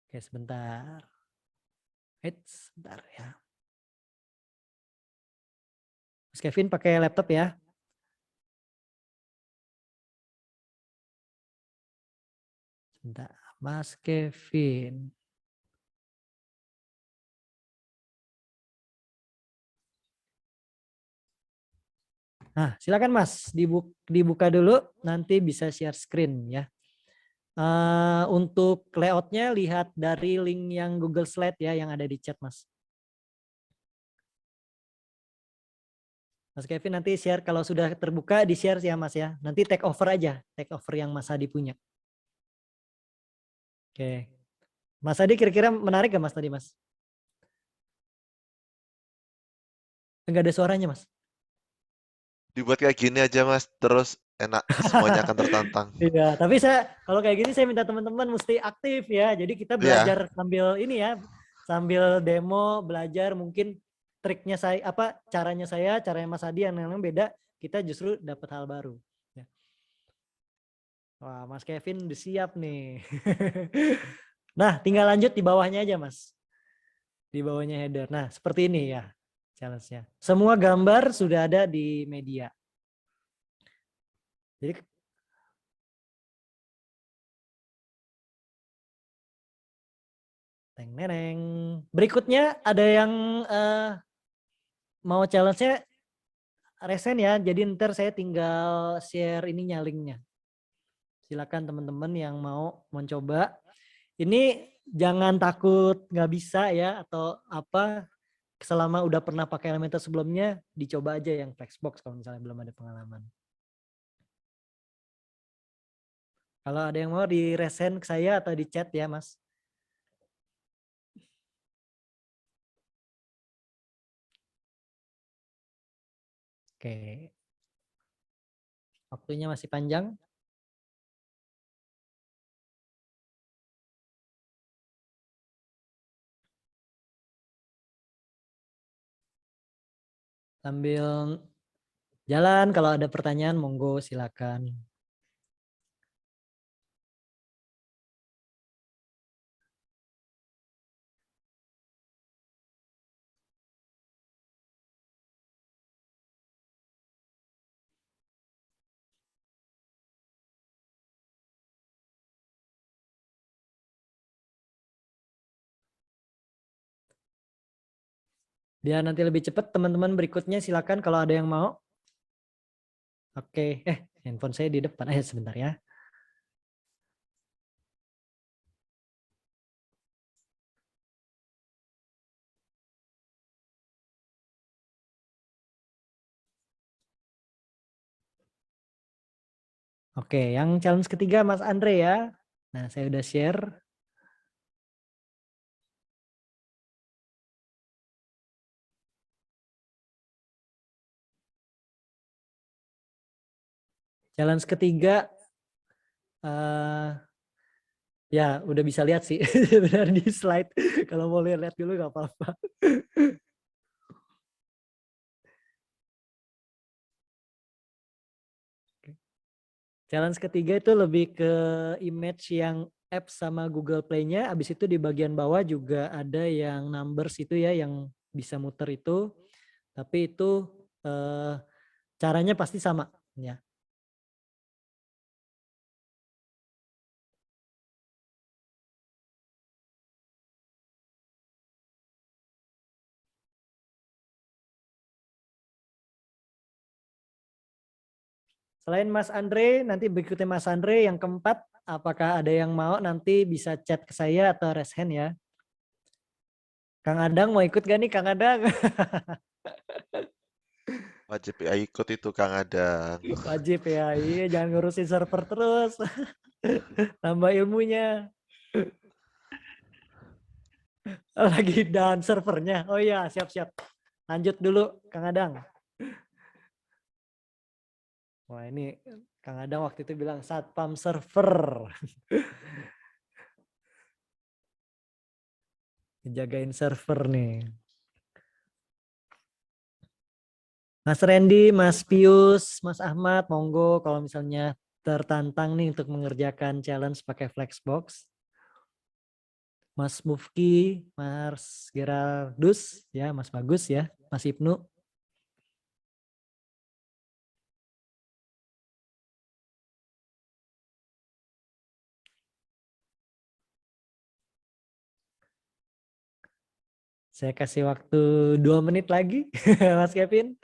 Oke sebentar. Sebentar ya. Mas Kevin pakai laptop ya. Sebentar, Mas Kevin. Nah, silakan Mas, dibuka dulu, nanti bisa share screen ya. Untuk layoutnya lihat dari link yang Google Slide ya, yang ada di chat Mas. Mas Kevin nanti share, kalau sudah terbuka di share ya Mas ya. Nanti take over aja, take over yang Mas Adi punya. Oke. Mas Adi kira-kira menarik gak Mas tadi Mas? Enggak ada suaranya Mas. Dibuat kayak gini aja Mas, terus enak, semuanya akan tertantang. Iya, tapi kalau kayak gini saya minta teman-teman mesti aktif ya. Jadi kita Iya, belajar sambil ini ya, sambil demo, belajar mungkin triknya caranya caranya Mas Adi yang memang beda, kita justru dapat hal baru. Ya. Wah, Mas Kevin udah siap nih. Nah, tinggal lanjut di bawahnya aja Mas. Di bawahnya header. Nah, seperti ini ya challenge-nya. Semua gambar sudah ada di media. Jadi Teng-neneng. Berikutnya ada yang mau challenge-nya resen ya. Jadi ntar saya tinggal share ininya linknya. Silakan teman-teman yang mau mencoba. Ini jangan takut nggak bisa ya atau apa. Selama udah pernah pakai Elementor sebelumnya, dicoba aja yang Flexbox kalau misalnya belum ada pengalaman. Kalau ada yang mau di resen ke saya atau di chat ya Mas. Oke. Waktunya masih panjang. Sambil jalan, kalau ada pertanyaan monggo silakan. Biar nanti lebih cepat teman-teman berikutnya silakan kalau ada yang mau. Oke, handphone saya di depan aja sebentar ya. Oke, yang challenge ketiga Mas Andre ya. Nah, saya udah share. Challenge ketiga, ya udah bisa lihat sih benar di slide. Kalau mau lihat dulu nggak apa-apa. Challenge ketiga itu lebih ke image yang app sama Google Play-nya. Abis itu di bagian bawah juga ada yang numbers itu ya, yang bisa muter itu. Tapi itu caranya pasti sama ya. Selain Mas Andre, nanti berikutnya Mas Andre yang keempat, apakah ada yang mau nanti bisa chat ke saya atau raise hand ya. Kang Adang mau ikut gak nih Kang Adang? wajib ya ikut itu Kang Adang. Wajib ya, iya jangan ngurusin server terus. Tambah ilmunya. Lagi down servernya. Oh iya, siap-siap. Lanjut dulu Kang Adang. Wah ini Kang Adang waktu itu bilang satpam server. Jagain server nih. Mas Randy, Mas Pius, Mas Ahmad, monggo kalau misalnya tertantang nih untuk mengerjakan challenge pakai Flexbox. Mas Mufki, Mas Geraldus, ya Mas Bagus ya, Mas Ibnu. Saya kasih waktu 2 menit lagi, Mas Kevin.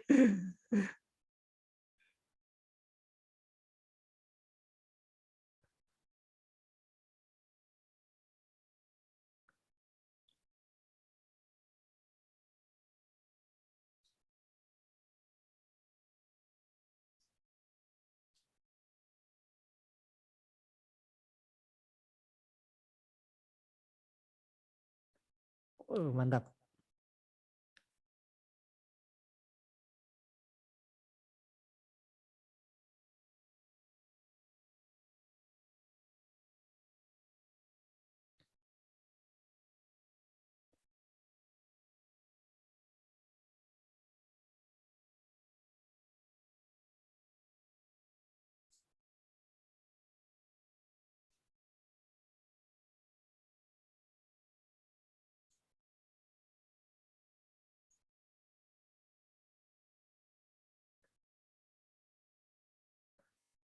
Mantap.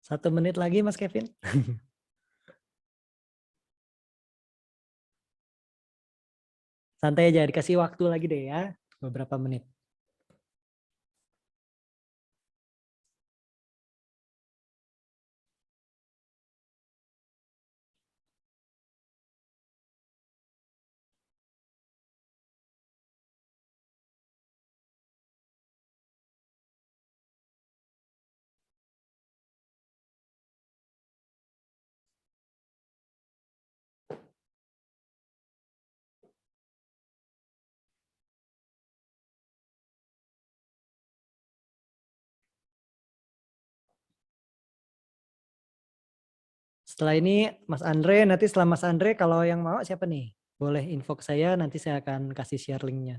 Satu menit lagi Mas Kevin. Santai aja, dikasih waktu lagi deh ya, beberapa menit. Setelah ini Mas Andre, nanti setelah Mas Andre kalau yang mau siapa nih? Boleh info ke saya, nanti saya akan kasih share linknya.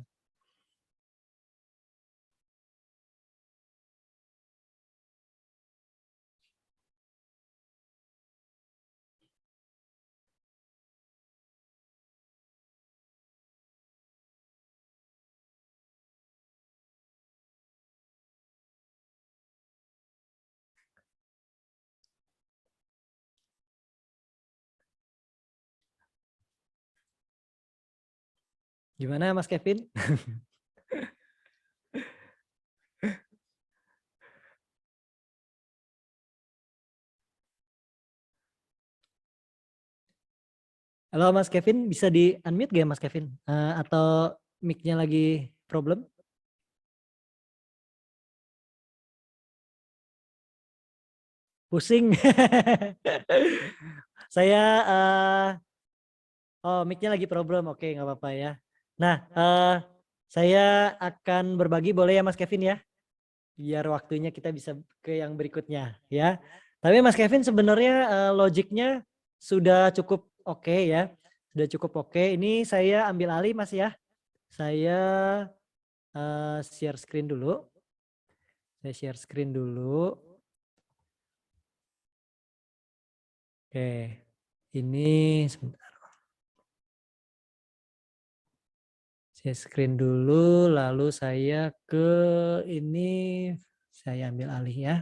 Gimana Mas Kevin? Halo Mas Kevin, bisa di unmute gak Mas Kevin? Atau mic-nya lagi problem? Pusing. Saya, oh mic-nya lagi problem, oke nggak apa-apa ya. Nah, saya akan berbagi boleh ya Mas Kevin ya? Biar waktunya kita bisa ke yang berikutnya ya. Tapi Mas Kevin sebenarnya logiknya sudah cukup oke ya. Sudah cukup oke. Ini saya ambil alih Mas ya. Saya share screen dulu. Saya share screen dulu. Oke. Ini sebentar. Saya screen dulu lalu saya ke ini saya ambil alih ya.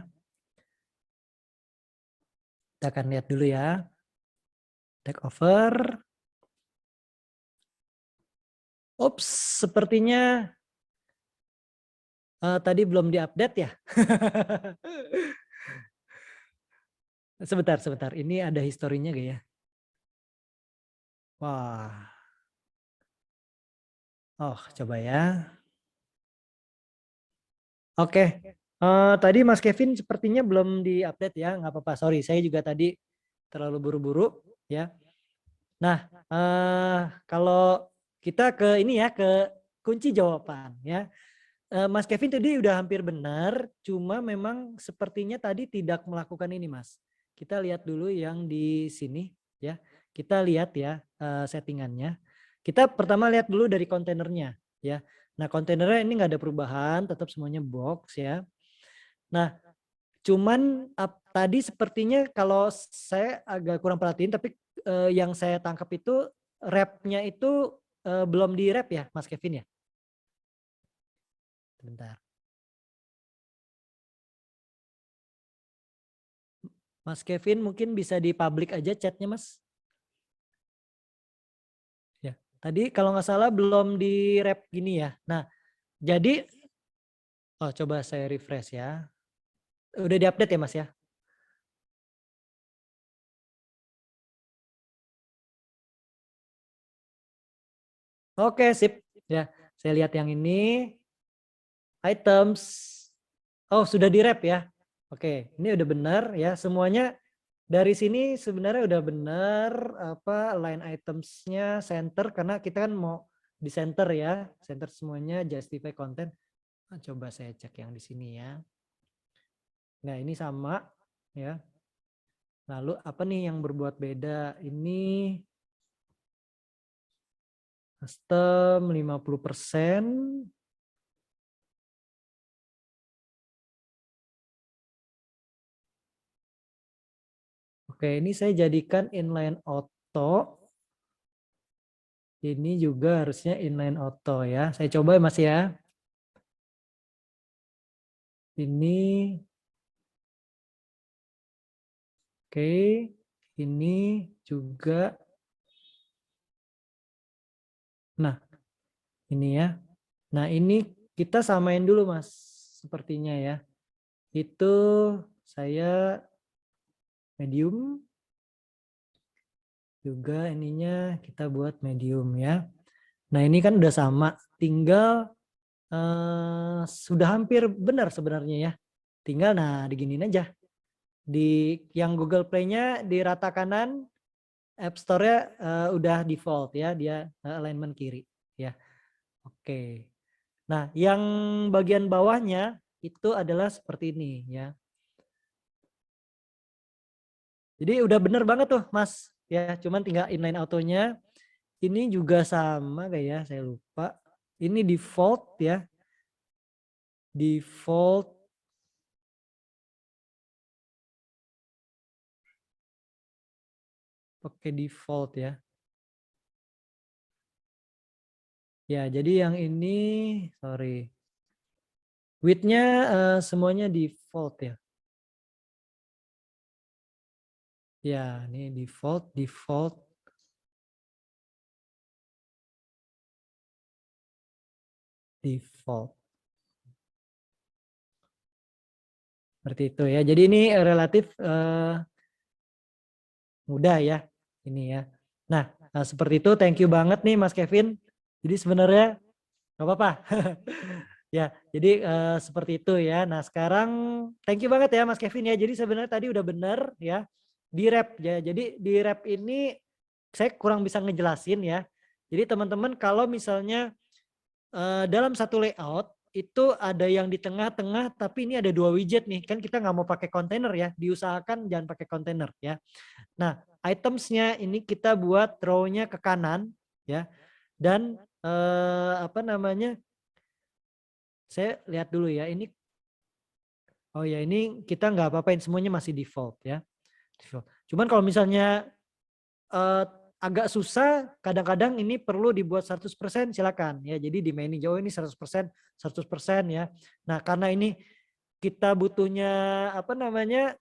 Kita akan lihat dulu ya. Take over. Ups, sepertinya tadi belum diupdate ya. Sebentar, sebentar. Ini ada historinya gak ya? Wah. Oh, coba ya. Oke. Tadi Mas Kevin sepertinya belum diupdate ya. Nggak apa-apa. Sorry, saya juga tadi terlalu buru-buru ya. Nah, kalau kita ke ini ya, ke kunci jawaban ya. Mas Kevin tadi udah hampir benar, cuma memang sepertinya tadi tidak melakukan ini Mas. Kita lihat dulu yang di sini ya. Kita lihat ya settingannya. Kita pertama lihat dulu dari kontainernya ya. Nah kontainernya ini nggak ada perubahan, tetap semuanya box ya. Nah cuman tadi sepertinya kalau saya agak kurang perhatiin, tapi yang saya tangkap itu wrap-nya itu belum di wrap ya Mas Kevin ya. Bentar. Mas Kevin mungkin bisa di public aja chatnya Mas. Ya. Tadi kalau nggak salah belum di wrap gini ya. Nah, jadi coba saya refresh ya. Udah diupdate ya Mas ya? Oke, sip. Ya, saya lihat yang ini. Items. Oh, sudah di wrap ya. Oke, ini udah benar ya. Semuanya dari sini sebenarnya udah benar apa line itemsnya center karena kita kan mau di center ya. Center semuanya justify content. Coba saya cek yang di sini ya. Nah, ini sama ya. Lalu apa nih yang berbuat beda? Ini custom 50%. Oke, ini saya jadikan inline auto. Ini juga harusnya inline auto ya. Saya coba Mas ya. Ini oke. Ini juga. Nah, ini ya. Nah, ini kita samain dulu Mas. Sepertinya ya. Itu saya medium. Juga ininya kita buat medium ya. Nah, ini kan udah sama. Tinggal sudah hampir benar sebenarnya ya. Tinggal nah diginiin aja. Di yang Google Play-nya di rata kanan, App Store-nya udah default ya, dia alignment kiri ya. Oke. Nah, yang bagian bawahnya itu adalah seperti ini ya. Jadi udah bener banget tuh Mas ya, cuman tinggal inline autonya. Ini juga sama kayak ya, saya lupa. Ini default ya. Default pakai default ya. Ya, jadi yang ini sorry. Width-nya semuanya default ya. Ya, ini default. Seperti itu ya. Jadi ini relatif mudah ya. Ini ya. Nah, seperti itu. Thank you banget nih Mas Kevin. Jadi sebenarnya nggak apa-apa. Ya, jadi seperti itu ya. Nah, sekarang thank you banget ya Mas Kevin ya. Jadi sebenarnya tadi udah benar ya. Di wrap ya. Jadi di wrap ini saya kurang bisa ngejelasin ya. Jadi teman-teman kalau misalnya dalam satu layout itu ada yang di tengah-tengah tapi ini ada 2 widget nih. Kan kita nggak mau pakai kontainer ya. Diusahakan jangan pakai kontainer ya. Nah, itemsnya ini kita buat row-nya ke kanan ya. Dan apa namanya? Saya lihat dulu ya. Ini oh ya ini kita nggak apa-apain semuanya masih default ya. Default. Cuman kalau misalnya agak susah, kadang-kadang ini perlu dibuat 100% silakan ya. Jadi di menu jauh ini 100% ya. Nah, karena ini kita butuhnya apa namanya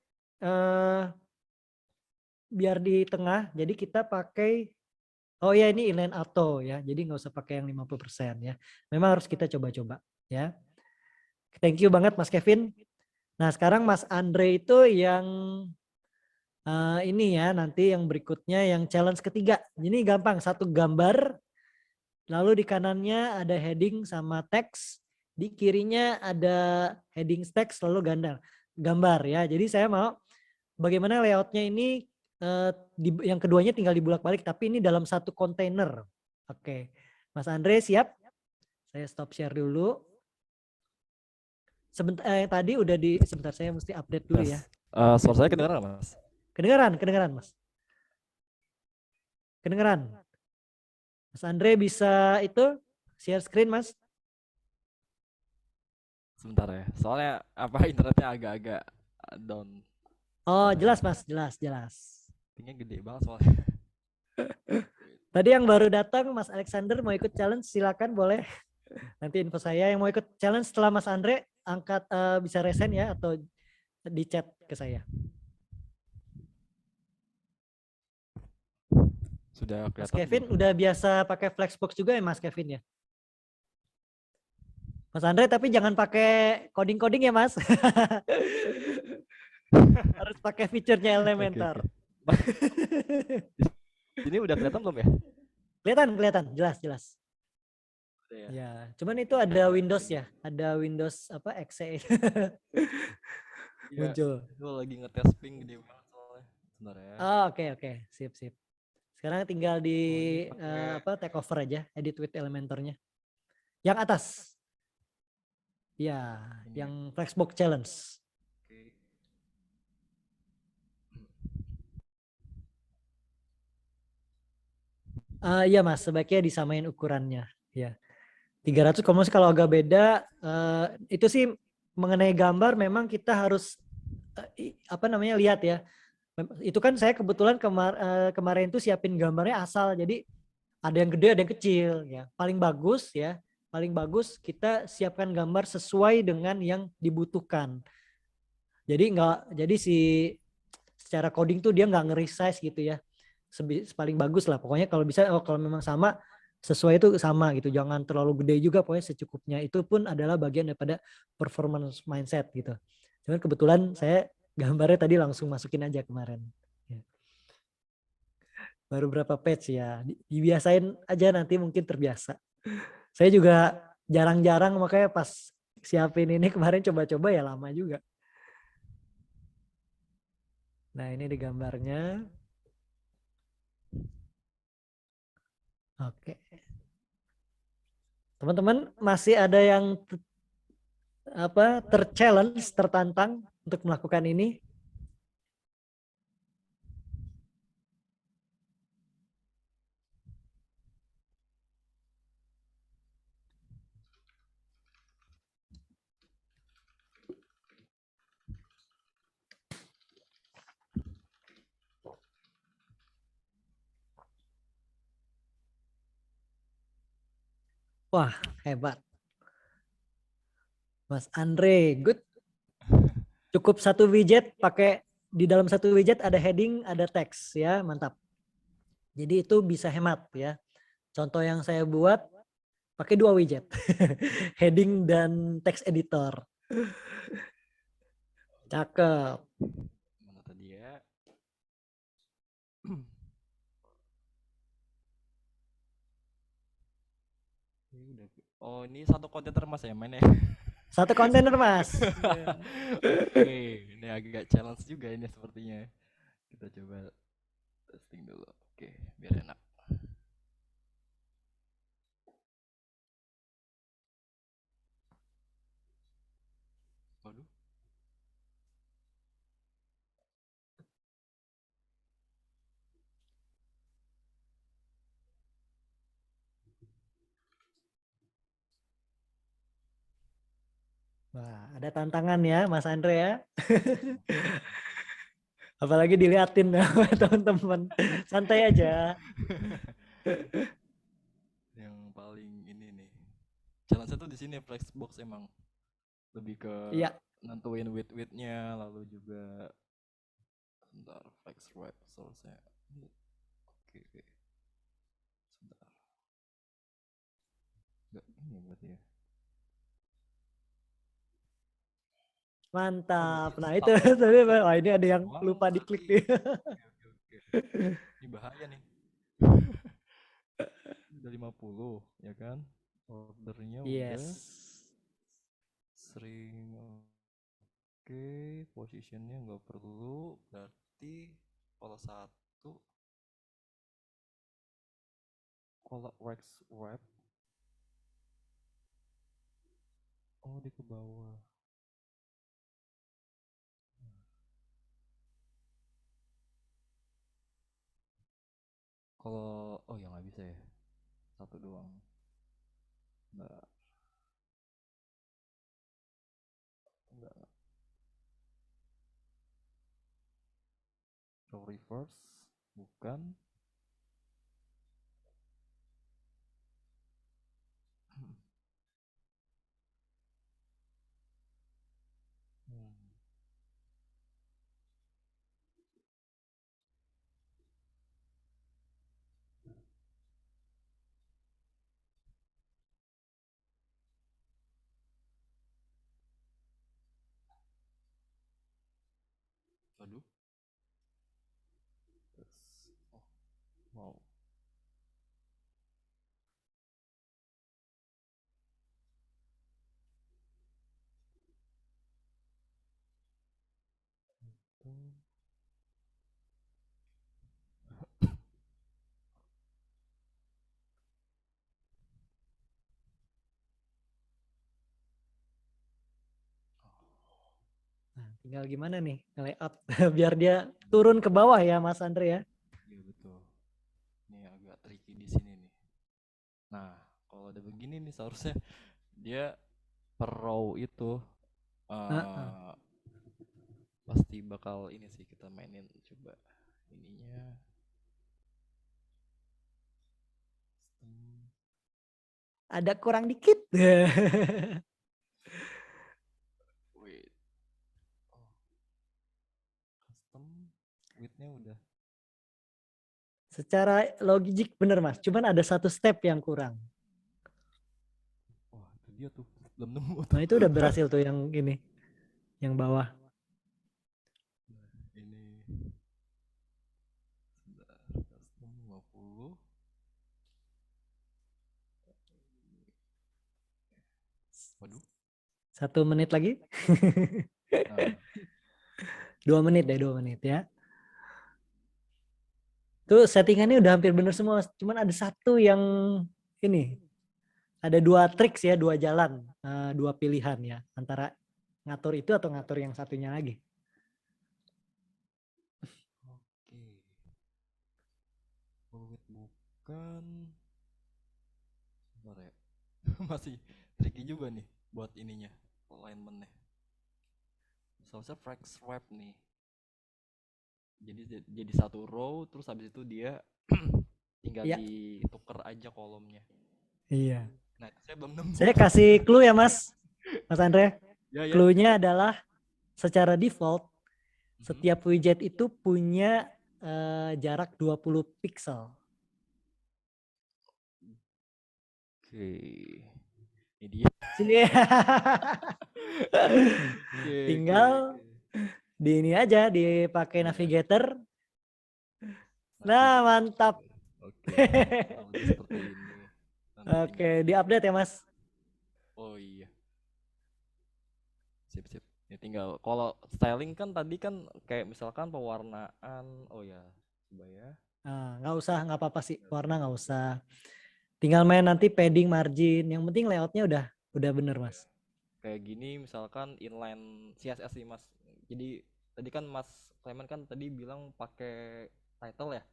biar di tengah, jadi kita pakai oh ya ini inline auto ya. Jadi nggak usah pakai yang 50% ya. Memang harus kita coba-coba ya. Thank you banget Mas Kevin. Nah, sekarang Mas Andre itu yang ini ya nanti yang berikutnya yang challenge ketiga. Ini gampang, satu gambar, lalu di kanannya ada heading sama teks, di kirinya ada heading teks lalu gambar ya. Jadi saya mau bagaimana layoutnya ini yang keduanya tinggal dibulak-balik tapi ini dalam satu kontainer. Oke, Mas Andre siap? Saya stop share dulu. Sebentar, tadi udah sebentar saya mesti update dulu ya. Suara saya kedengeran Mas? Kedengeran Mas. Kedengeran. Mas Andre bisa itu share screen Mas? Sebentar ya. Soalnya apa internetnya agak-agak down. Oh jelas Mas, jelas. Pingnya gede banget soalnya. Tadi yang baru datang Mas Alexander mau ikut challenge silakan boleh. Nanti info saya yang mau ikut challenge setelah Mas Andre angkat bisa resen ya atau di chat ke saya. Sudah Mas kelihatan Kevin belum? udah biasa pakai Flexbox juga ya Mas Kevin ya? Mas Andre tapi jangan pakai coding-coding ya Mas. Harus pakai fiturnya Oke, Elementor. oke. Mas, di sini udah kelihatan belum ya? Kelihatan, kelihatan, jelas, jelas. Udah ya. Ya, cuman itu ada Windows ya, ada Windows apa exe Iya, muncul. itu lagi ngetes ping gede banget soalnya. Sebentar ya. Oh, oke, oke, sip, sip. Sekarang tinggal di Oh, ini pakai apa take over aja, edit with Elementornya. Yang atas, ya, ini ya. yang Flexbox Challenge. Oke. Iya Mas, sebaiknya disamain ukurannya. Ya, 300 kalau agak beda, itu sih mengenai gambar memang kita harus apa namanya lihat ya. Itu kan saya kebetulan kemarin tuh siapin gambarnya asal, jadi ada yang gede ada yang kecil ya. Paling bagus ya, paling bagus kita siapkan gambar sesuai dengan yang dibutuhkan. Jadi secara coding tuh dia nggak nge-resize gitu ya. Paling bagus lah pokoknya kalau bisa, kalau memang sama sesuai itu sama gitu, jangan terlalu gede juga, pokoknya secukupnya. Itu pun adalah bagian daripada performance mindset gitu. Cuman kebetulan saya gambarnya tadi langsung masukin aja kemarin. Ya. Baru berapa page ya, dibiasain aja nanti mungkin terbiasa. Saya juga jarang-jarang, makanya pas siapin ini kemarin coba-coba ya lama juga. Nah ini di gambarnya. Oke. Teman-teman masih ada yang terchallenge, tertantang untuk melakukan ini? Wah, hebat. Mas Andre, good. Cukup satu widget, pakai di dalam satu widget ada heading, ada teks ya, mantap. Jadi itu bisa hemat ya. Contoh yang saya buat pakai 2 widget. Heading dan text editor. Cakep. Mana tadi ya? Ini udah. Oh, ini satu kontainer Mas ya mainnya. Satu kontainer Mas. Oke, ini agak challenge juga ini sepertinya. Kita coba testing dulu. Oke, biar enak. Waduh. Wah, ada tantangan ya Mas Andre ya. Apalagi diliatin sama teman-teman. Santai aja. Yang paling ini nih. Challenge tuh di sini Flexbox emang lebih ke Iya. nentuin width-widthnya, lalu juga sebentar flex right source-nya. Oke, oke. Sebentar. Enggak ini berarti ya. Oh, berarti Mantap. Nah itu satu tadi, satu wah ini ada yang doang lupa diklik berarti. nih. Oke, oke, oke. Ini bahaya nih. Udah 50 ya kan? Ordernya udah Yes. sering. Oke, positionnya nggak perlu. Berarti kalau satu, kalau wax wrap, oh di ke bawah. Kalau oh ya nggak bisa ya, satu doang. Nggak, nggak. Row reverse, bukan. Hmm. Waduh. Terus, oh, wow. Hmm. Nah, tinggal gimana nih layout biar dia turun ke bawah ya Mas Andre ya. Iya betul. Ini agak tricky di sini nih. Nah, kalau udah begini nih seharusnya dia per row itu Heeh. eh pasti bakal ini sih kita mainin coba ininya. Hmm, Ada kurang dikit. wait. Oh, custom widthnya udah. Secara logik bener Mas, cuman ada satu step yang kurang. Wah, itu dia tuh. Belum nemu Nah tuh. itu udah berhasil tuh yang ini, yang bawah. Nah, ini sebentar, custom 50. 1 menit lagi. Nah, 2 menit deh, 2 menit ya. Tuh settingannya udah hampir bener semua, Mas. Cuman ada satu yang ini. Ada 2 triks ya, 2 jalan, 2 pilihan ya. Antara ngatur itu atau ngatur yang satunya lagi. oke. Width bukan. Sebentar ya. Masih tricky juga nih buat ininya, alignmentnya. Seharusnya frag swap nih. Jadi satu row, terus habis itu dia tinggal Ya, ditukar aja kolomnya. iya. Nah, itu saya belum nemu. Saya kasih clue ya Mas Andre. Ya ya. Clue-nya adalah secara default Mhm. setiap widget itu punya jarak 20 pixel. Oke. Ini dia. Sini. Oke, oke, Tinggal oke. di ini aja dipakai Iya. navigator. Nah, Navigator. mantap. Oke, kurang lebih seperti ini. Nanti Oke, tinggal diupdate ya Mas. oh iya. Sip, sip. Ya tinggal kalau styling kan tadi kan kayak misalkan pewarnaan. Oh ya, coba ya. Nah, nggak apa-apa sih, warna nggak usah. Tinggal main nanti padding, margin. Yang penting layoutnya udah bener Mas. Kayak gini misalkan inline CSS sih Mas. Jadi tadi kan Mas Clement kan tadi bilang pakai title ya.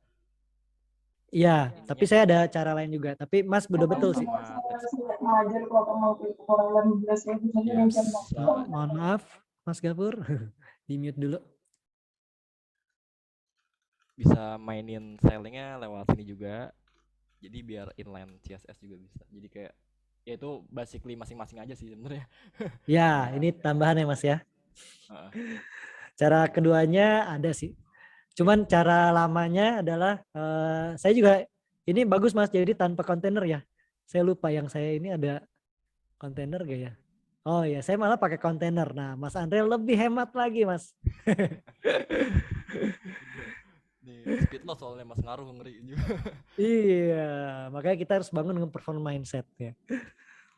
Iya, tapi Ininya saya ada cara lain juga. Tapi Mas udah betul sih. sama text. Yes. Bisa Mohon maaf, Mas Gafur. Di mute dulu. bisa mainin stylingnya lewat sini juga. Jadi biar inline CSS juga bisa. Jadi kayak ya itu basically masing-masing aja sih sebenarnya. Ya, ini tambahan ya Mas ya. Heeh. Cara keduanya ada sih. Cuman cara lamanya adalah saya juga ini bagus Mas jadi tanpa kontainer ya. Saya lupa yang saya ini ada kontainer gak ya? Oh ya, saya malah pakai kontainer. Nah, Mas Andre lebih hemat lagi, Mas. Nih speed loss soalnya Mas ngaruh ngeri juga. Iya, makanya kita harus bangun dengan perform mindset ya.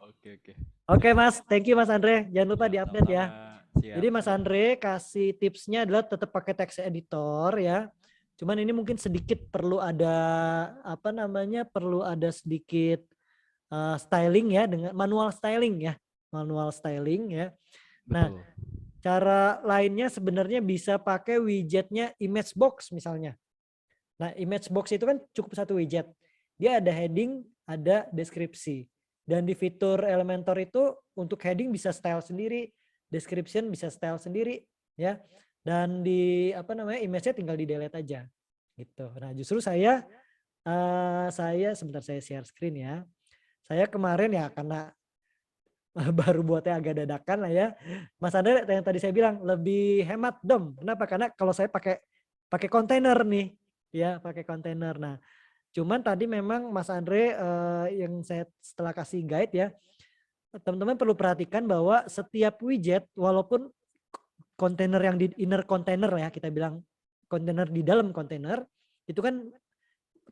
Oke, oke. Oke Siap, siap. Mas, thank you Mas Andre. Jangan lupa Siap, di-update ya. sama-sama. Siap, Jadi Mas siap. Andre kasih tipsnya adalah tetap pakai text editor ya. Cuman ini mungkin sedikit perlu ada apa namanya? Perlu ada sedikit styling ya dengan manual styling ya. Manual styling ya. Nah, Betul. cara lainnya sebenarnya bisa pakai widgetnya image box misalnya. Nah, image box itu kan cukup satu widget. Dia ada heading, ada deskripsi. Dan di fitur Elementor itu untuk heading bisa style sendiri, description bisa style sendiri, ya. Dan di apa namanya image-nya tinggal di delete aja, gitu. Nah, justru saya sebentar saya share screen ya. Saya kemarin ya karena baru buatnya agak dadakan lah ya. Mas Andre yang tadi saya bilang lebih hemat dong. Kenapa? Karena kalau saya pakai kontainer nih, ya pakai kontainer. Nah, cuman tadi memang Mas Andre yang saya setelah kasih guide ya, teman-teman perlu perhatikan bahwa setiap widget walaupun kontainer yang di inner container ya, kita bilang kontainer di dalam kontainer, itu kan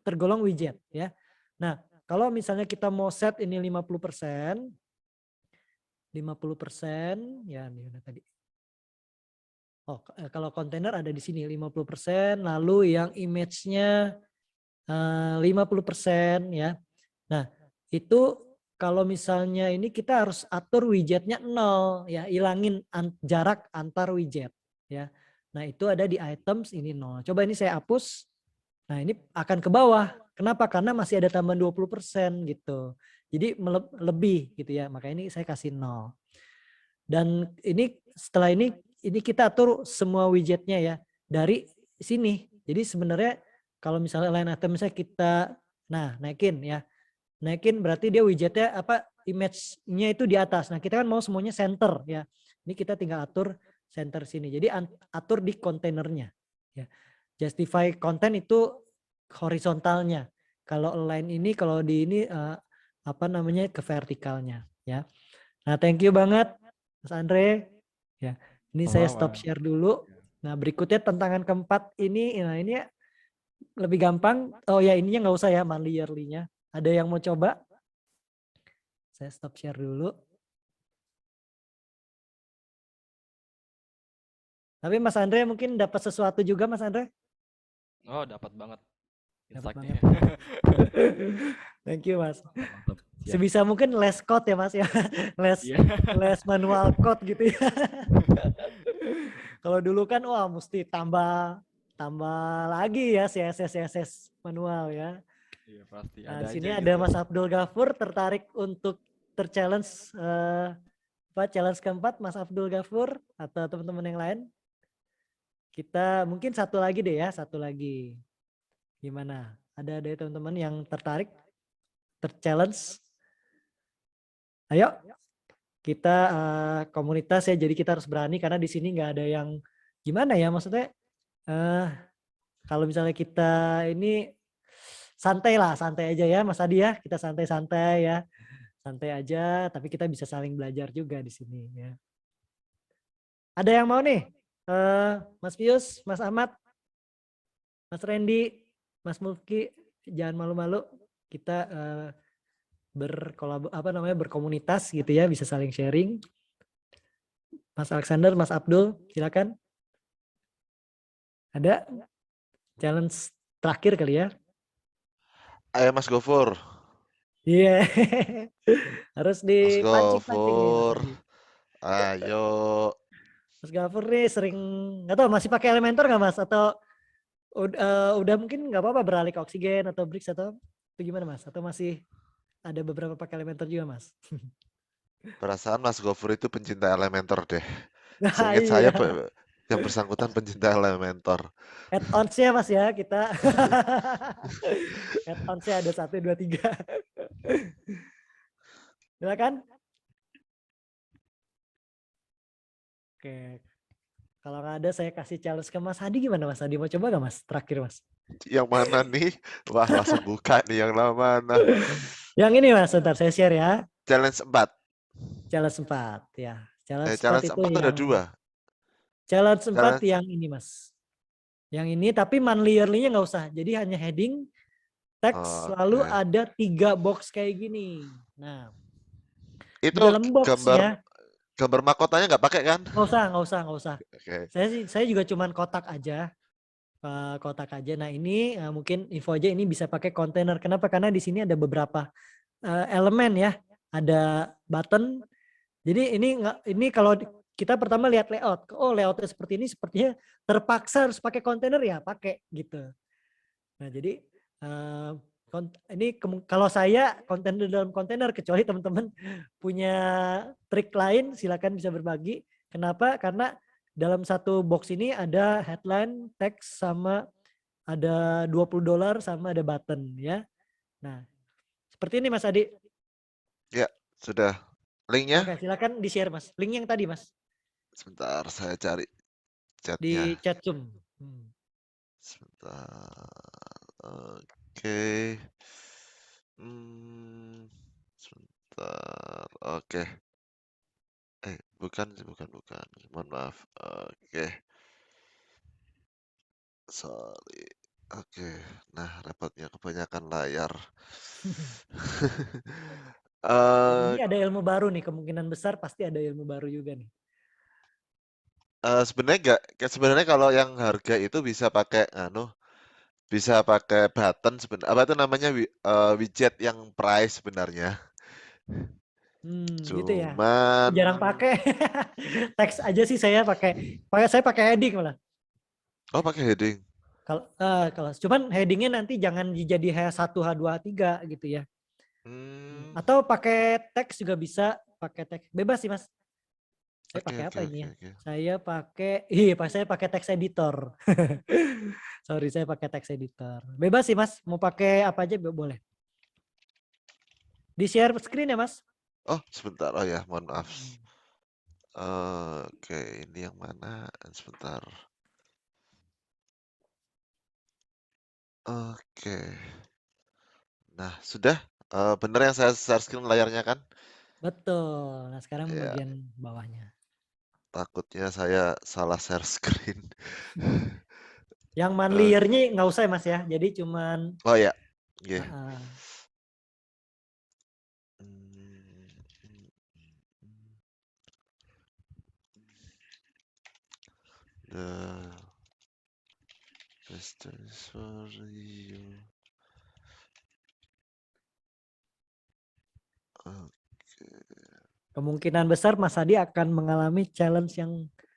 tergolong widget ya. Nah, kalau misalnya kita mau set ini 50%, ya ini mana tadi. Oh, kalau kontainer ada di sini 50%, lalu yang image-nya 50% ya. Nah, itu kalau misalnya ini kita harus atur widgetnya 0 ya, ilangin jarak antar widget ya. Nah, itu ada di items ini 0. Coba ini saya hapus. Nah, ini akan ke bawah. Kenapa? Karena masih ada tambahan 20% gitu. Jadi lebih gitu ya. Makanya ini saya kasih 0. Dan ini setelah ini kita atur semua widgetnya ya dari sini. Jadi sebenarnya kalau misalnya line item misalnya kita naikin ya. Naikin berarti dia widgetnya image-nya itu di atas. Nah, kita kan mau semuanya center ya. Ini kita tinggal atur center sini. Jadi atur di kontainernya ya. Justify content itu horizontalnya. Kalau align ini kalau di ini ke vertikalnya ya. Nah, thank you banget Mas Andre. Ya, ini saya stop Sama-sama. share dulu. Nah, berikutnya tantangan keempat ini, nah ini lebih gampang. Oh ya, ininya nggak usah ya, monthly yearly-nya. Ada yang mau coba? Saya stop share dulu. Tapi Mas Andre mungkin dapat sesuatu juga Mas Andre? Oh, dapat banget Dapat insight-nya. banget. Thank you Mas. Mantap. Siap. Sebisa mungkin less code ya Mas ya. Iya. less manual code gitu ya. Kalau dulu kan wah mesti tambah lagi ya CSS manual ya. Iya, pasti Nah, ada di aja sini ada gitu. Mas Abdul Ghafur tertarik untuk terchallenge challenge keempat Mas Abdul Ghafur atau teman-teman yang lain. Kita mungkin satu lagi deh ya, satu lagi. Gimana? Ada teman-teman yang tertarik terchallenge? Ayo, kita komunitas ya, jadi kita harus berani karena di sini nggak ada yang gimana ya, maksudnya kalau misalnya kita ini santai lah, santai aja ya Mas Adi ya, kita santai-santai ya, santai aja, tapi kita bisa saling belajar juga di sini ya. Ada yang mau nih? Mas Pius, Mas Ahmad, Mas Randy, Mas Mulki, jangan malu-malu, kita berkomunitas gitu ya, bisa saling sharing. Mas Alexander, Mas Abdul, silakan. Ada challenge terakhir kali ya? Ayo Mas Gofur. Iya. Harus Mas dipancing-pancing nih Mas Gofur. Adi. Ayo. Mas Gafur nih sering nggak tahu masih pakai Elementor nggak Mas atau udah mungkin nggak apa-apa beralih ke Oksigen atau Brix atau itu gimana Mas? Atau masih ada beberapa pakai Elementor juga Mas? Perasaan Mas Gofur itu pencinta Elementor deh. Nah Seingat saya iya. yang bersangkutan pencinta Elementor. Add-onsnya Mas ya kita. Add-onsnya ada 1, 2, 3. Silakan. Oke. Kalau nggak ada saya kasih challenge ke Mas Hadi gimana Mas Hadi? Mau coba nggak Mas? Terakhir Mas. Yang mana nih? Wah, langsung buka nih yang mana. Yang ini Mas, sebentar saya share ya. Challenge 4. Challenge 4 ya. Challenge 4 Challenge itu 4 ada yang 2. challenge 4 Challenge yang ini Mas. Yang ini tapi monthly yearly-nya nggak usah. Jadi hanya heading, teks, lalu Oke. ada 3 box kayak gini. Nah, di Itu dalam gambar boxnya mahkotanya nggak pakai kan? nggak usah. Oke. Saya juga cuman kotak aja. Nah ini mungkin info aja ini bisa pakai kontainer. Kenapa? Karena di sini ada beberapa elemen ya. Ada button. Jadi ini kalau kita pertama lihat layout. Oh layoutnya seperti ini sepertinya terpaksa harus pakai kontainer ya pakai gitu. Nah jadi ini kalau saya kontainer dalam kontainer kecuali teman-teman punya trik lain silakan bisa berbagi. Kenapa? Karena dalam satu box ini ada headline, teks sama ada $20 sama ada button ya. Nah, seperti ini Mas Adi. Ya, sudah. Linknya? Oke, silakan di-share Mas. Link yang tadi Mas Sebentar, saya cari chatnya. di chat Zoom. Sebentar. Oke. Sebentar. Oke. bukan. Mohon maaf. Oke, sorry. Oke, nah repotnya kebanyakan layar. Ini Eh, ada ilmu baru nih, kemungkinan besar pasti ada ilmu baru juga nih. sebenarnya kalau yang harga itu bisa pakai bisa pakai button apa itu namanya widget yang price sebenarnya. Gitu ya. Cuman Jarang pakai. Teks aja sih saya pakai heading malah. oh pakai heading. Kalau cuman headingnya nanti jangan jadi H1, H2, H3 gitu ya. Hmm, Atau pakai teks juga bisa, pakai teks bebas sih Mas. Saya oke pakai oke apa ini oke ya? oke. Saya pakai teks editor. Sorry, saya pakai teks editor. Bebas sih Mas, mau pakai apa aja boleh. Di share screen ya Mas? Oh sebentar, oh ya mohon maaf. Oke, ini yang mana? Sebentar. Oke. Nah, sudah. Bener yang saya share screen layarnya kan? Betul. Nah sekarang Ya, bagian bawahnya. takutnya saya salah share screen. Yang Oke. layer-nya nggak usah ya Mas ya. Jadi cuman Oh ya, oke. uh, Hmm, The best is for you. Oke. kemungkinan besar Mas Adi akan mengalami challenge yang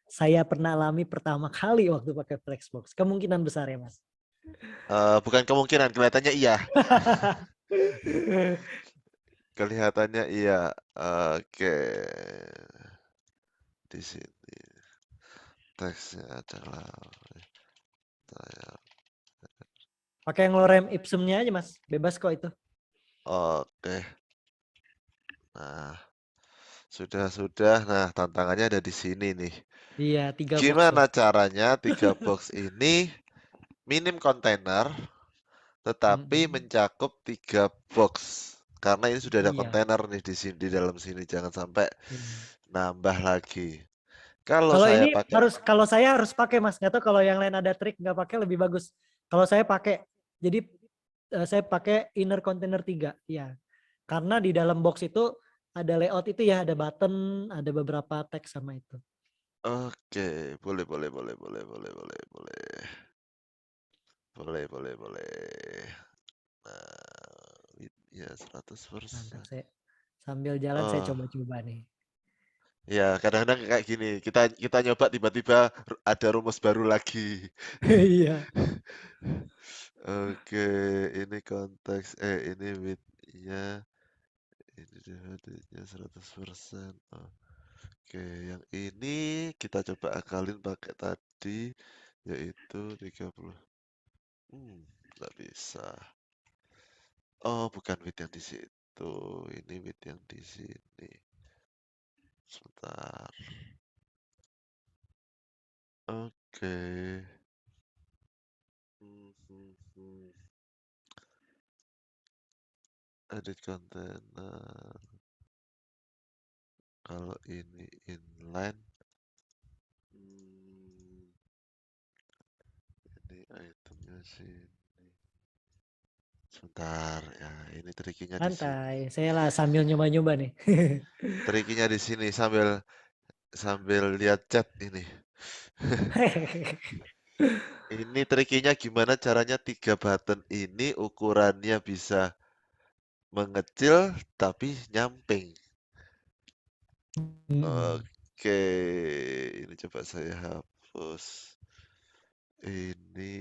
saya pernah alami pertama kali waktu pakai Flexbox. Kemungkinan besar ya Mas. Bukan kemungkinan, kelihatannya iya. Kelihatannya iya. Oke. Di sini teksnya adalah saya. Pakai yang lorem ipsumnya aja Mas. Bebas kok itu. Oke. Nah, sudah. Nah, tantangannya ada di sini nih. Iya, 3 box loh. Gimana caranya 3 box ini minim kontainer tetapi Mm-mm. mencakup 3 box? Karena ini sudah ada Iya. kontainer nih di sini di dalam sini, jangan sampai Iya. nambah lagi. Kalau Kalau saya ini pakai kalau saya harus pakai Mas. Nggak tahu kalau yang lain ada trik nggak pakai lebih bagus. Kalau saya pakai, jadi saya pakai inner container 3. Ya. Karena di dalam box itu ada layout itu ya, ada button, ada beberapa teks sama itu. oke, boleh. Boleh. Nah, ya Mantap, 100%. saya sambil jalan saya Oh, coba-coba nih. ya kadang-kadang kayak gini. Kita nyoba tiba-tiba ada rumus baru lagi. Iya. Oke, ini konteks ini width-nya ini width-nya 100%. Oke, yang ini kita coba akalin pakai tadi yaitu 30. Nggak bisa. Oh, bukan width yang di situ. Ini width yang di sini. Sebentar. Oke. Edit container. Kalau ini inline, ini itemnya sini. Sebentar, ya ini trikinya di sini. Santai, saya lah sambil nyoba-nyoba nih. Trikinya di sini sambil lihat chat ini. Ini trikinya gimana caranya 3 button ini ukurannya bisa mengecil tapi nyamping. Mm. Oke, ini coba saya hapus. Ini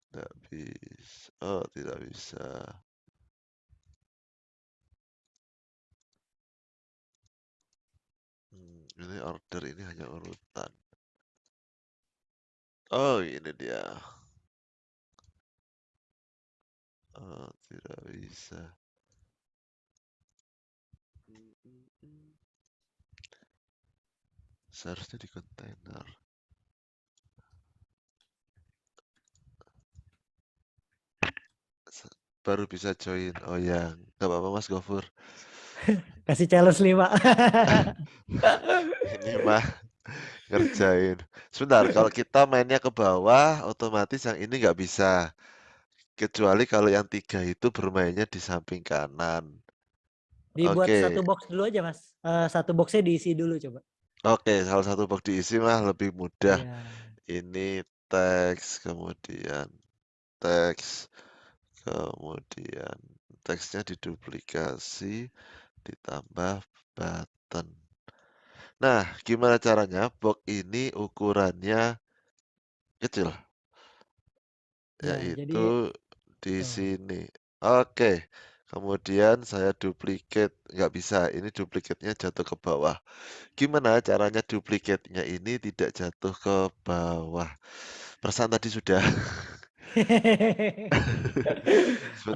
tidak bisa. Oh, tidak bisa. Ini order ini hanya urutan. Oh, ini dia. Oh, tidak bisa. Seharusnya di kontainer. Baru bisa join. Oh ya, nggak apa-apa Mas Gofur. Kasih challenge 5. Ini mah ngerjain. Sebentar, kalau kita mainnya ke bawah, otomatis yang ini nggak bisa. Kecuali kalau yang 3 itu bermainnya di samping kanan. Dibuat satu Oke, box dulu aja, Mas. Satu boxnya diisi dulu coba. oke, salah satu box diisi mah lebih mudah. Iya. Ini teks, kemudian teks, kemudian teksnya diduplikasi, ditambah button. Nah, gimana caranya box ini ukurannya kecil? Ya, jadi Yaitu di tuh. sini. Oke, kemudian saya duplicate, nggak bisa, ini duplicate-nya jatuh ke bawah. Gimana caranya duplicate-nya ini tidak jatuh ke bawah? Perasaan tadi sudah.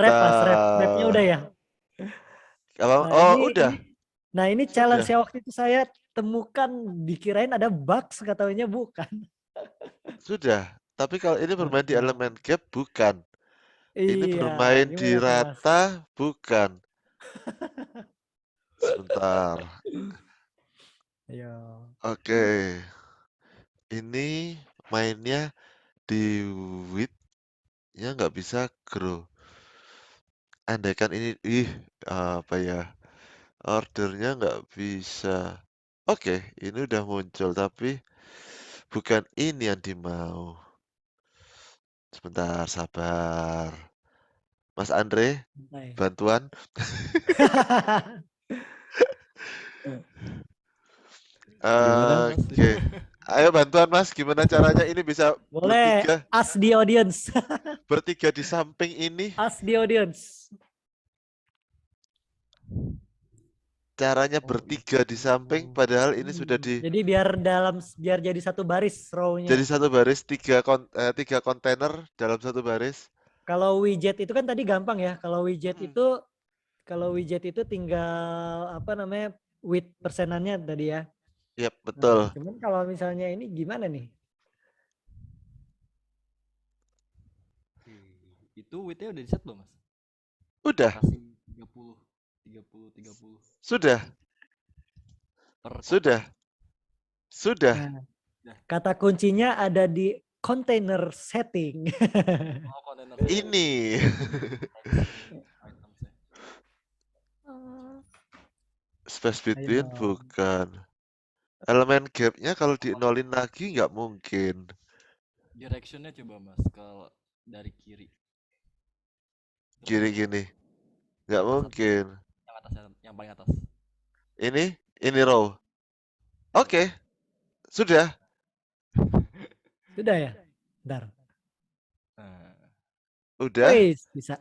Rap, Mas, rap. Rapnya udah Sebentar. ya. Nah, Oh, ini udah. nah ini challenge Sudah. yang waktu itu saya temukan, dikirain ada bugs, katanya bukan. Sudah. Tapi kalau ini bermain di Mantap. elemen gap, bukan. Ini Iya, bermain di gimana tuh, Mas? rata, bukan. Sebentar. Ayo. Oke. Ini mainnya di width-nya nggak bisa grow. Andaikan ini, apa ya? Ordernya nggak bisa. Oke, ini udah muncul, tapi bukan ini yang dimau. Sebentar, sabar. Mas Andre, Santai. bantuan. Gimana Mas? Oke. Ayo bantuan Mas, gimana caranya ini bisa Boleh bertiga, ask the audience. bertiga di samping ini? Ask the audience. Caranya Oh bertiga di samping, itu. padahal ini sudah Jadi biar jadi satu baris jadi row-nya. satu baris, tiga kontainer dalam satu baris. Kalau widget itu kan tadi gampang ya. Mm-mm. Kalau widget itu tinggal apa namanya, width persenannya tadi ya. Yap, Nah, betul. cuman kalau misalnya ini gimana nih? Itu width-nya udah di set belum, Mas? Udah, Kasih 30, 30, 30 sudah, per sudah, konten. sudah. Nah, Udah. kata kuncinya ada di container setting. Oh, kontainer setting. Ini. Items-nya. Space between Ayo. bukan. Elemen gap-nya kalau dienolin lagi nggak mungkin. Direction-nya coba Mas ke dari kiri. Terus Gini ke gini, nggak atas satu. mungkin. Yang atas, yang paling atas. Ini row. Oke, sudah. Sudah ya? Bentar. Nah, Udah. Wih, bisa.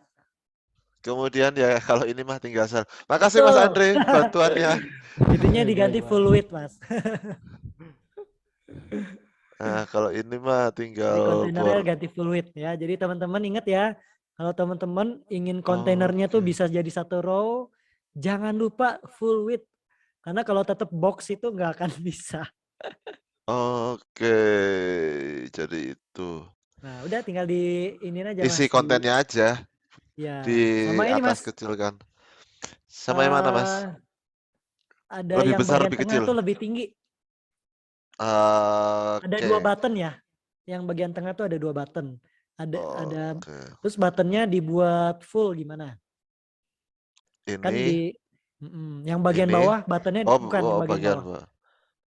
Kemudian ya kalau ini mah tinggal Makasih Mas Betul. Andre bantuannya. Itunya enggak diganti full Mas. width, Mas. Nah, kalau ini mah Jadi tinggal kontainernya ganti full width ya. Jadi teman-teman ingat ya, kalau teman-teman ingin kontainernya tuh Oke. bisa jadi satu row, jangan lupa full width. Karena kalau tetap box itu nggak akan bisa. Oke. Jadi itu. Nah, udah tinggal di ini aja, Isi Mas, di kontennya aja ya. di Sama ini, atas Mas. kecil kan. Sama yang mana Mas? eh ada Lebih yang besar, bagian lebih tengah kecil? tuh lebih tinggi. Ada Oke. 2 button ya. Yang bagian tengah tuh ada 2 button. Ada Oke. terus buttonnya dibuat full gimana? Kan Ini, yang bagian ini. bawah buttonnya bukan yang Oh, bagian bagian bawah. bawah.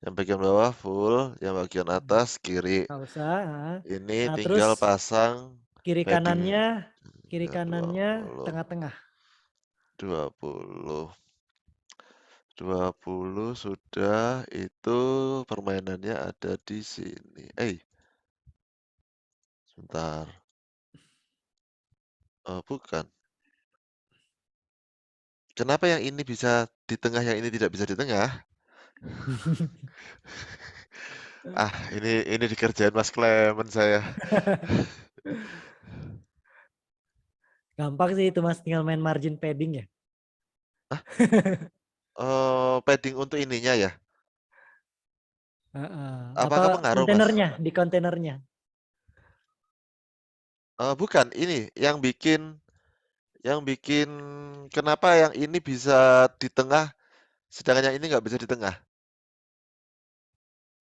Yang bagian bawah full, yang bagian atas kiri. Nggak usah. Ini Nah, terus tinggal pasang kiri padding kanannya, kiri ya, kanannya 20, tengah-tengah. 20, 20 sudah. Itu permainannya ada di sini. Sebentar. Oh, bukan. Kenapa yang ini bisa di tengah, yang ini tidak bisa di tengah? Ini dikerjain Mas Clement saya. Gampang sih itu, Mas, tinggal main margin padding ya. Oh, padding untuk ininya ya? Heeh. Apa Apakah pengaruh, Mas? kontainernya, di kontainernya. Bukan, ini yang bikin kenapa yang ini bisa di tengah, Sedangkan yang ini nggak bisa di tengah.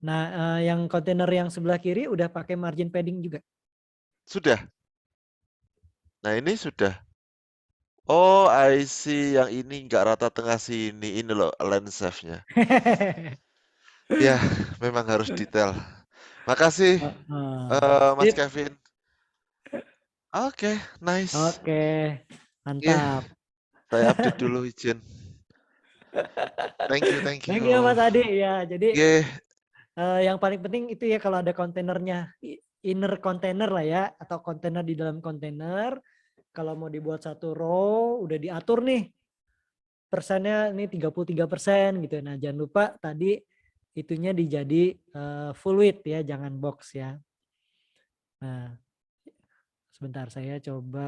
Nah, yang kontainer yang sebelah kiri udah pakai margin padding juga. Sudah. Nah, ini sudah. Oh, I see. Yang ini nggak rata tengah sini. Ini loh lens shaft-nya. Ya, memang harus detail. Makasih, Heeh. Mas Sip. Kevin. Oke, nice. Oke, Oke, mantap. saya update dulu izin. Thank you, thank Thank you you. Mas Adi ya. Jadi Oke, yang paling penting itu ya kalau ada kontainernya inner container lah ya atau kontainer di dalam kontainer. Kalau mau dibuat satu row udah diatur nih persennya ini 33% gitu. Nah, jangan lupa tadi itunya dijadi full width ya, jangan box ya. Nah, sebentar saya coba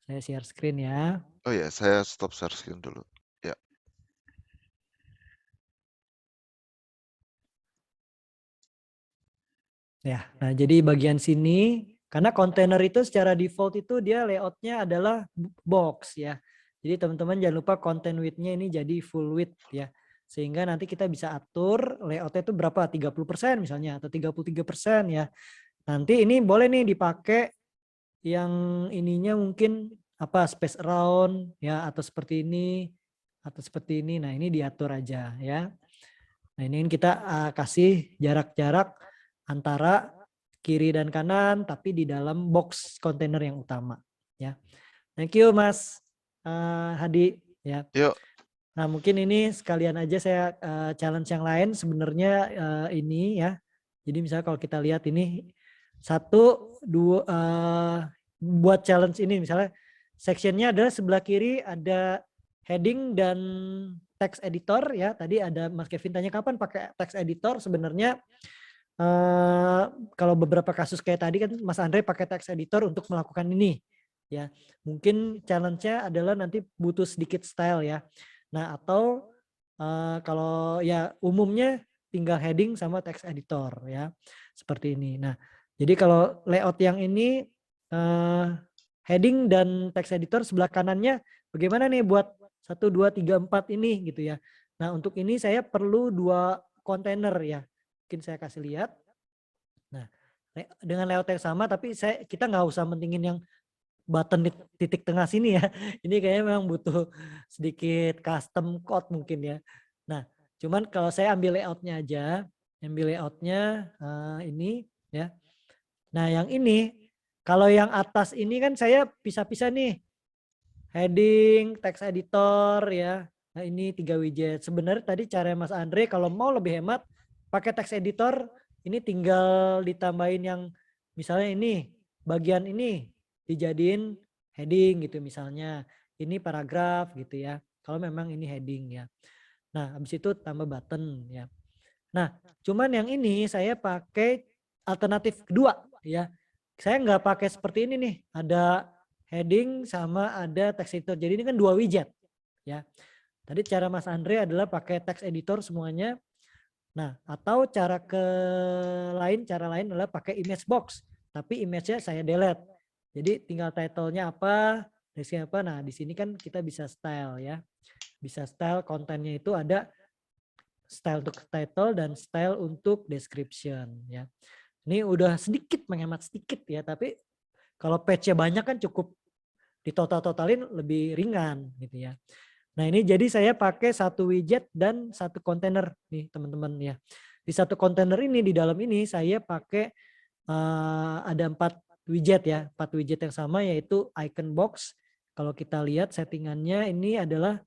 saya share screen ya. oh ya, saya stop share screen dulu. Ya, Ya, nah jadi bagian sini karena kontainer itu secara default itu dia layoutnya adalah box ya. Jadi teman-teman jangan lupa content width-nya ini jadi full width ya. Sehingga nanti kita bisa atur layoutnya itu berapa 30% misalnya atau 33% ya. Nanti ini boleh nih dipakai yang ininya mungkin apa space around ya atau seperti ini atau seperti ini. Nah, ini diatur aja ya. Nah, ini kita kasih jarak-jarak antara kiri dan kanan tapi di dalam box kontainer yang utama ya. Thank you Mas Hadi ya. yuk. Nah, mungkin ini sekalian aja saya challenge yang lain sebenarnya ini ya. Jadi misalnya kalau kita lihat ini satu dua buat challenge ini misalnya sectionnya adalah sebelah kiri ada heading dan text editor ya. Tadi ada Mas Kevin tanya kapan pakai text editor. Sebenarnya kalau beberapa kasus kayak tadi kan Mas Andre pakai text editor untuk melakukan ini ya. Mungkin challenge-nya adalah nanti butuh sedikit style ya. Nah, atau kalau ya umumnya tinggal heading sama text editor ya. Seperti ini. Nah, jadi kalau layout yang ini heading dan text editor sebelah kanannya bagaimana nih buat 1 2 3 4 ini gitu ya. Nah, untuk ini saya perlu 2 kontainer ya. Mungkin saya kasih lihat. Nah, dengan layout yang sama tapi kita nggak usah mentingin yang button di titik tengah sini ya. Ini kayaknya memang butuh sedikit custom code mungkin ya. Nah, cuman kalau saya ambil layoutnya aja, ambil layoutnya ini ya. Nah, yang ini kalau yang atas ini kan saya pisah-pisah nih. Heading, text editor ya. Nah, ini 3 widget. Sebenarnya tadi cara Mas Andre kalau mau lebih hemat pakai text editor ini tinggal ditambahin yang misalnya ini bagian ini dijadiin heading gitu misalnya. Ini paragraf gitu ya. Kalau memang ini heading ya. Nah, habis itu tambah button ya. Nah, cuman yang ini saya pakai alternatif kedua ya. Saya nggak pakai seperti ini nih. Ada heading sama ada text editor. Jadi ini kan 2 widget ya. Tadi cara Mas Andre adalah pakai text editor semuanya. Nah, atau cara lain adalah pakai image box. Tapi image-nya saya delete. Jadi tinggal title-nya apa, deskripsi apa. Nah, di sini kan kita bisa style ya. Bisa style kontennya itu ada style untuk title dan style untuk description ya. Ini udah sedikit menghemat sedikit ya, tapi kalau page-nya banyak kan cukup ditotal-totalin lebih ringan gitu ya. Nah, ini jadi saya pakai satu widget dan satu kontainer nih teman-teman ya. Di satu kontainer ini di dalam ini saya pakai ada 4 widget ya, 4 widget yang sama yaitu icon box. Kalau kita lihat settingannya ini adalah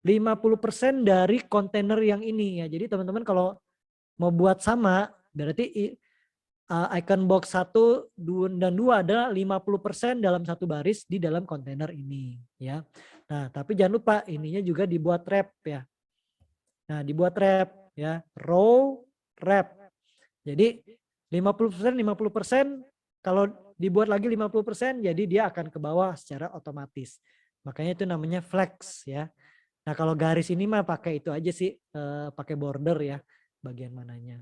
50% dari kontainer yang ini ya. Jadi teman-teman kalau mau buat sama berarti icon box 1 dan 2 adalah 50% dalam satu baris di dalam kontainer ini ya. Nah, tapi jangan lupa ininya juga dibuat wrap ya. Nah, dibuat wrap ya, row wrap. Jadi 50% kalau dibuat lagi 50% jadi dia akan ke bawah secara otomatis. Makanya itu namanya flex ya. Nah, kalau garis ini mah pakai itu aja sih, pakai border ya bagian mananya.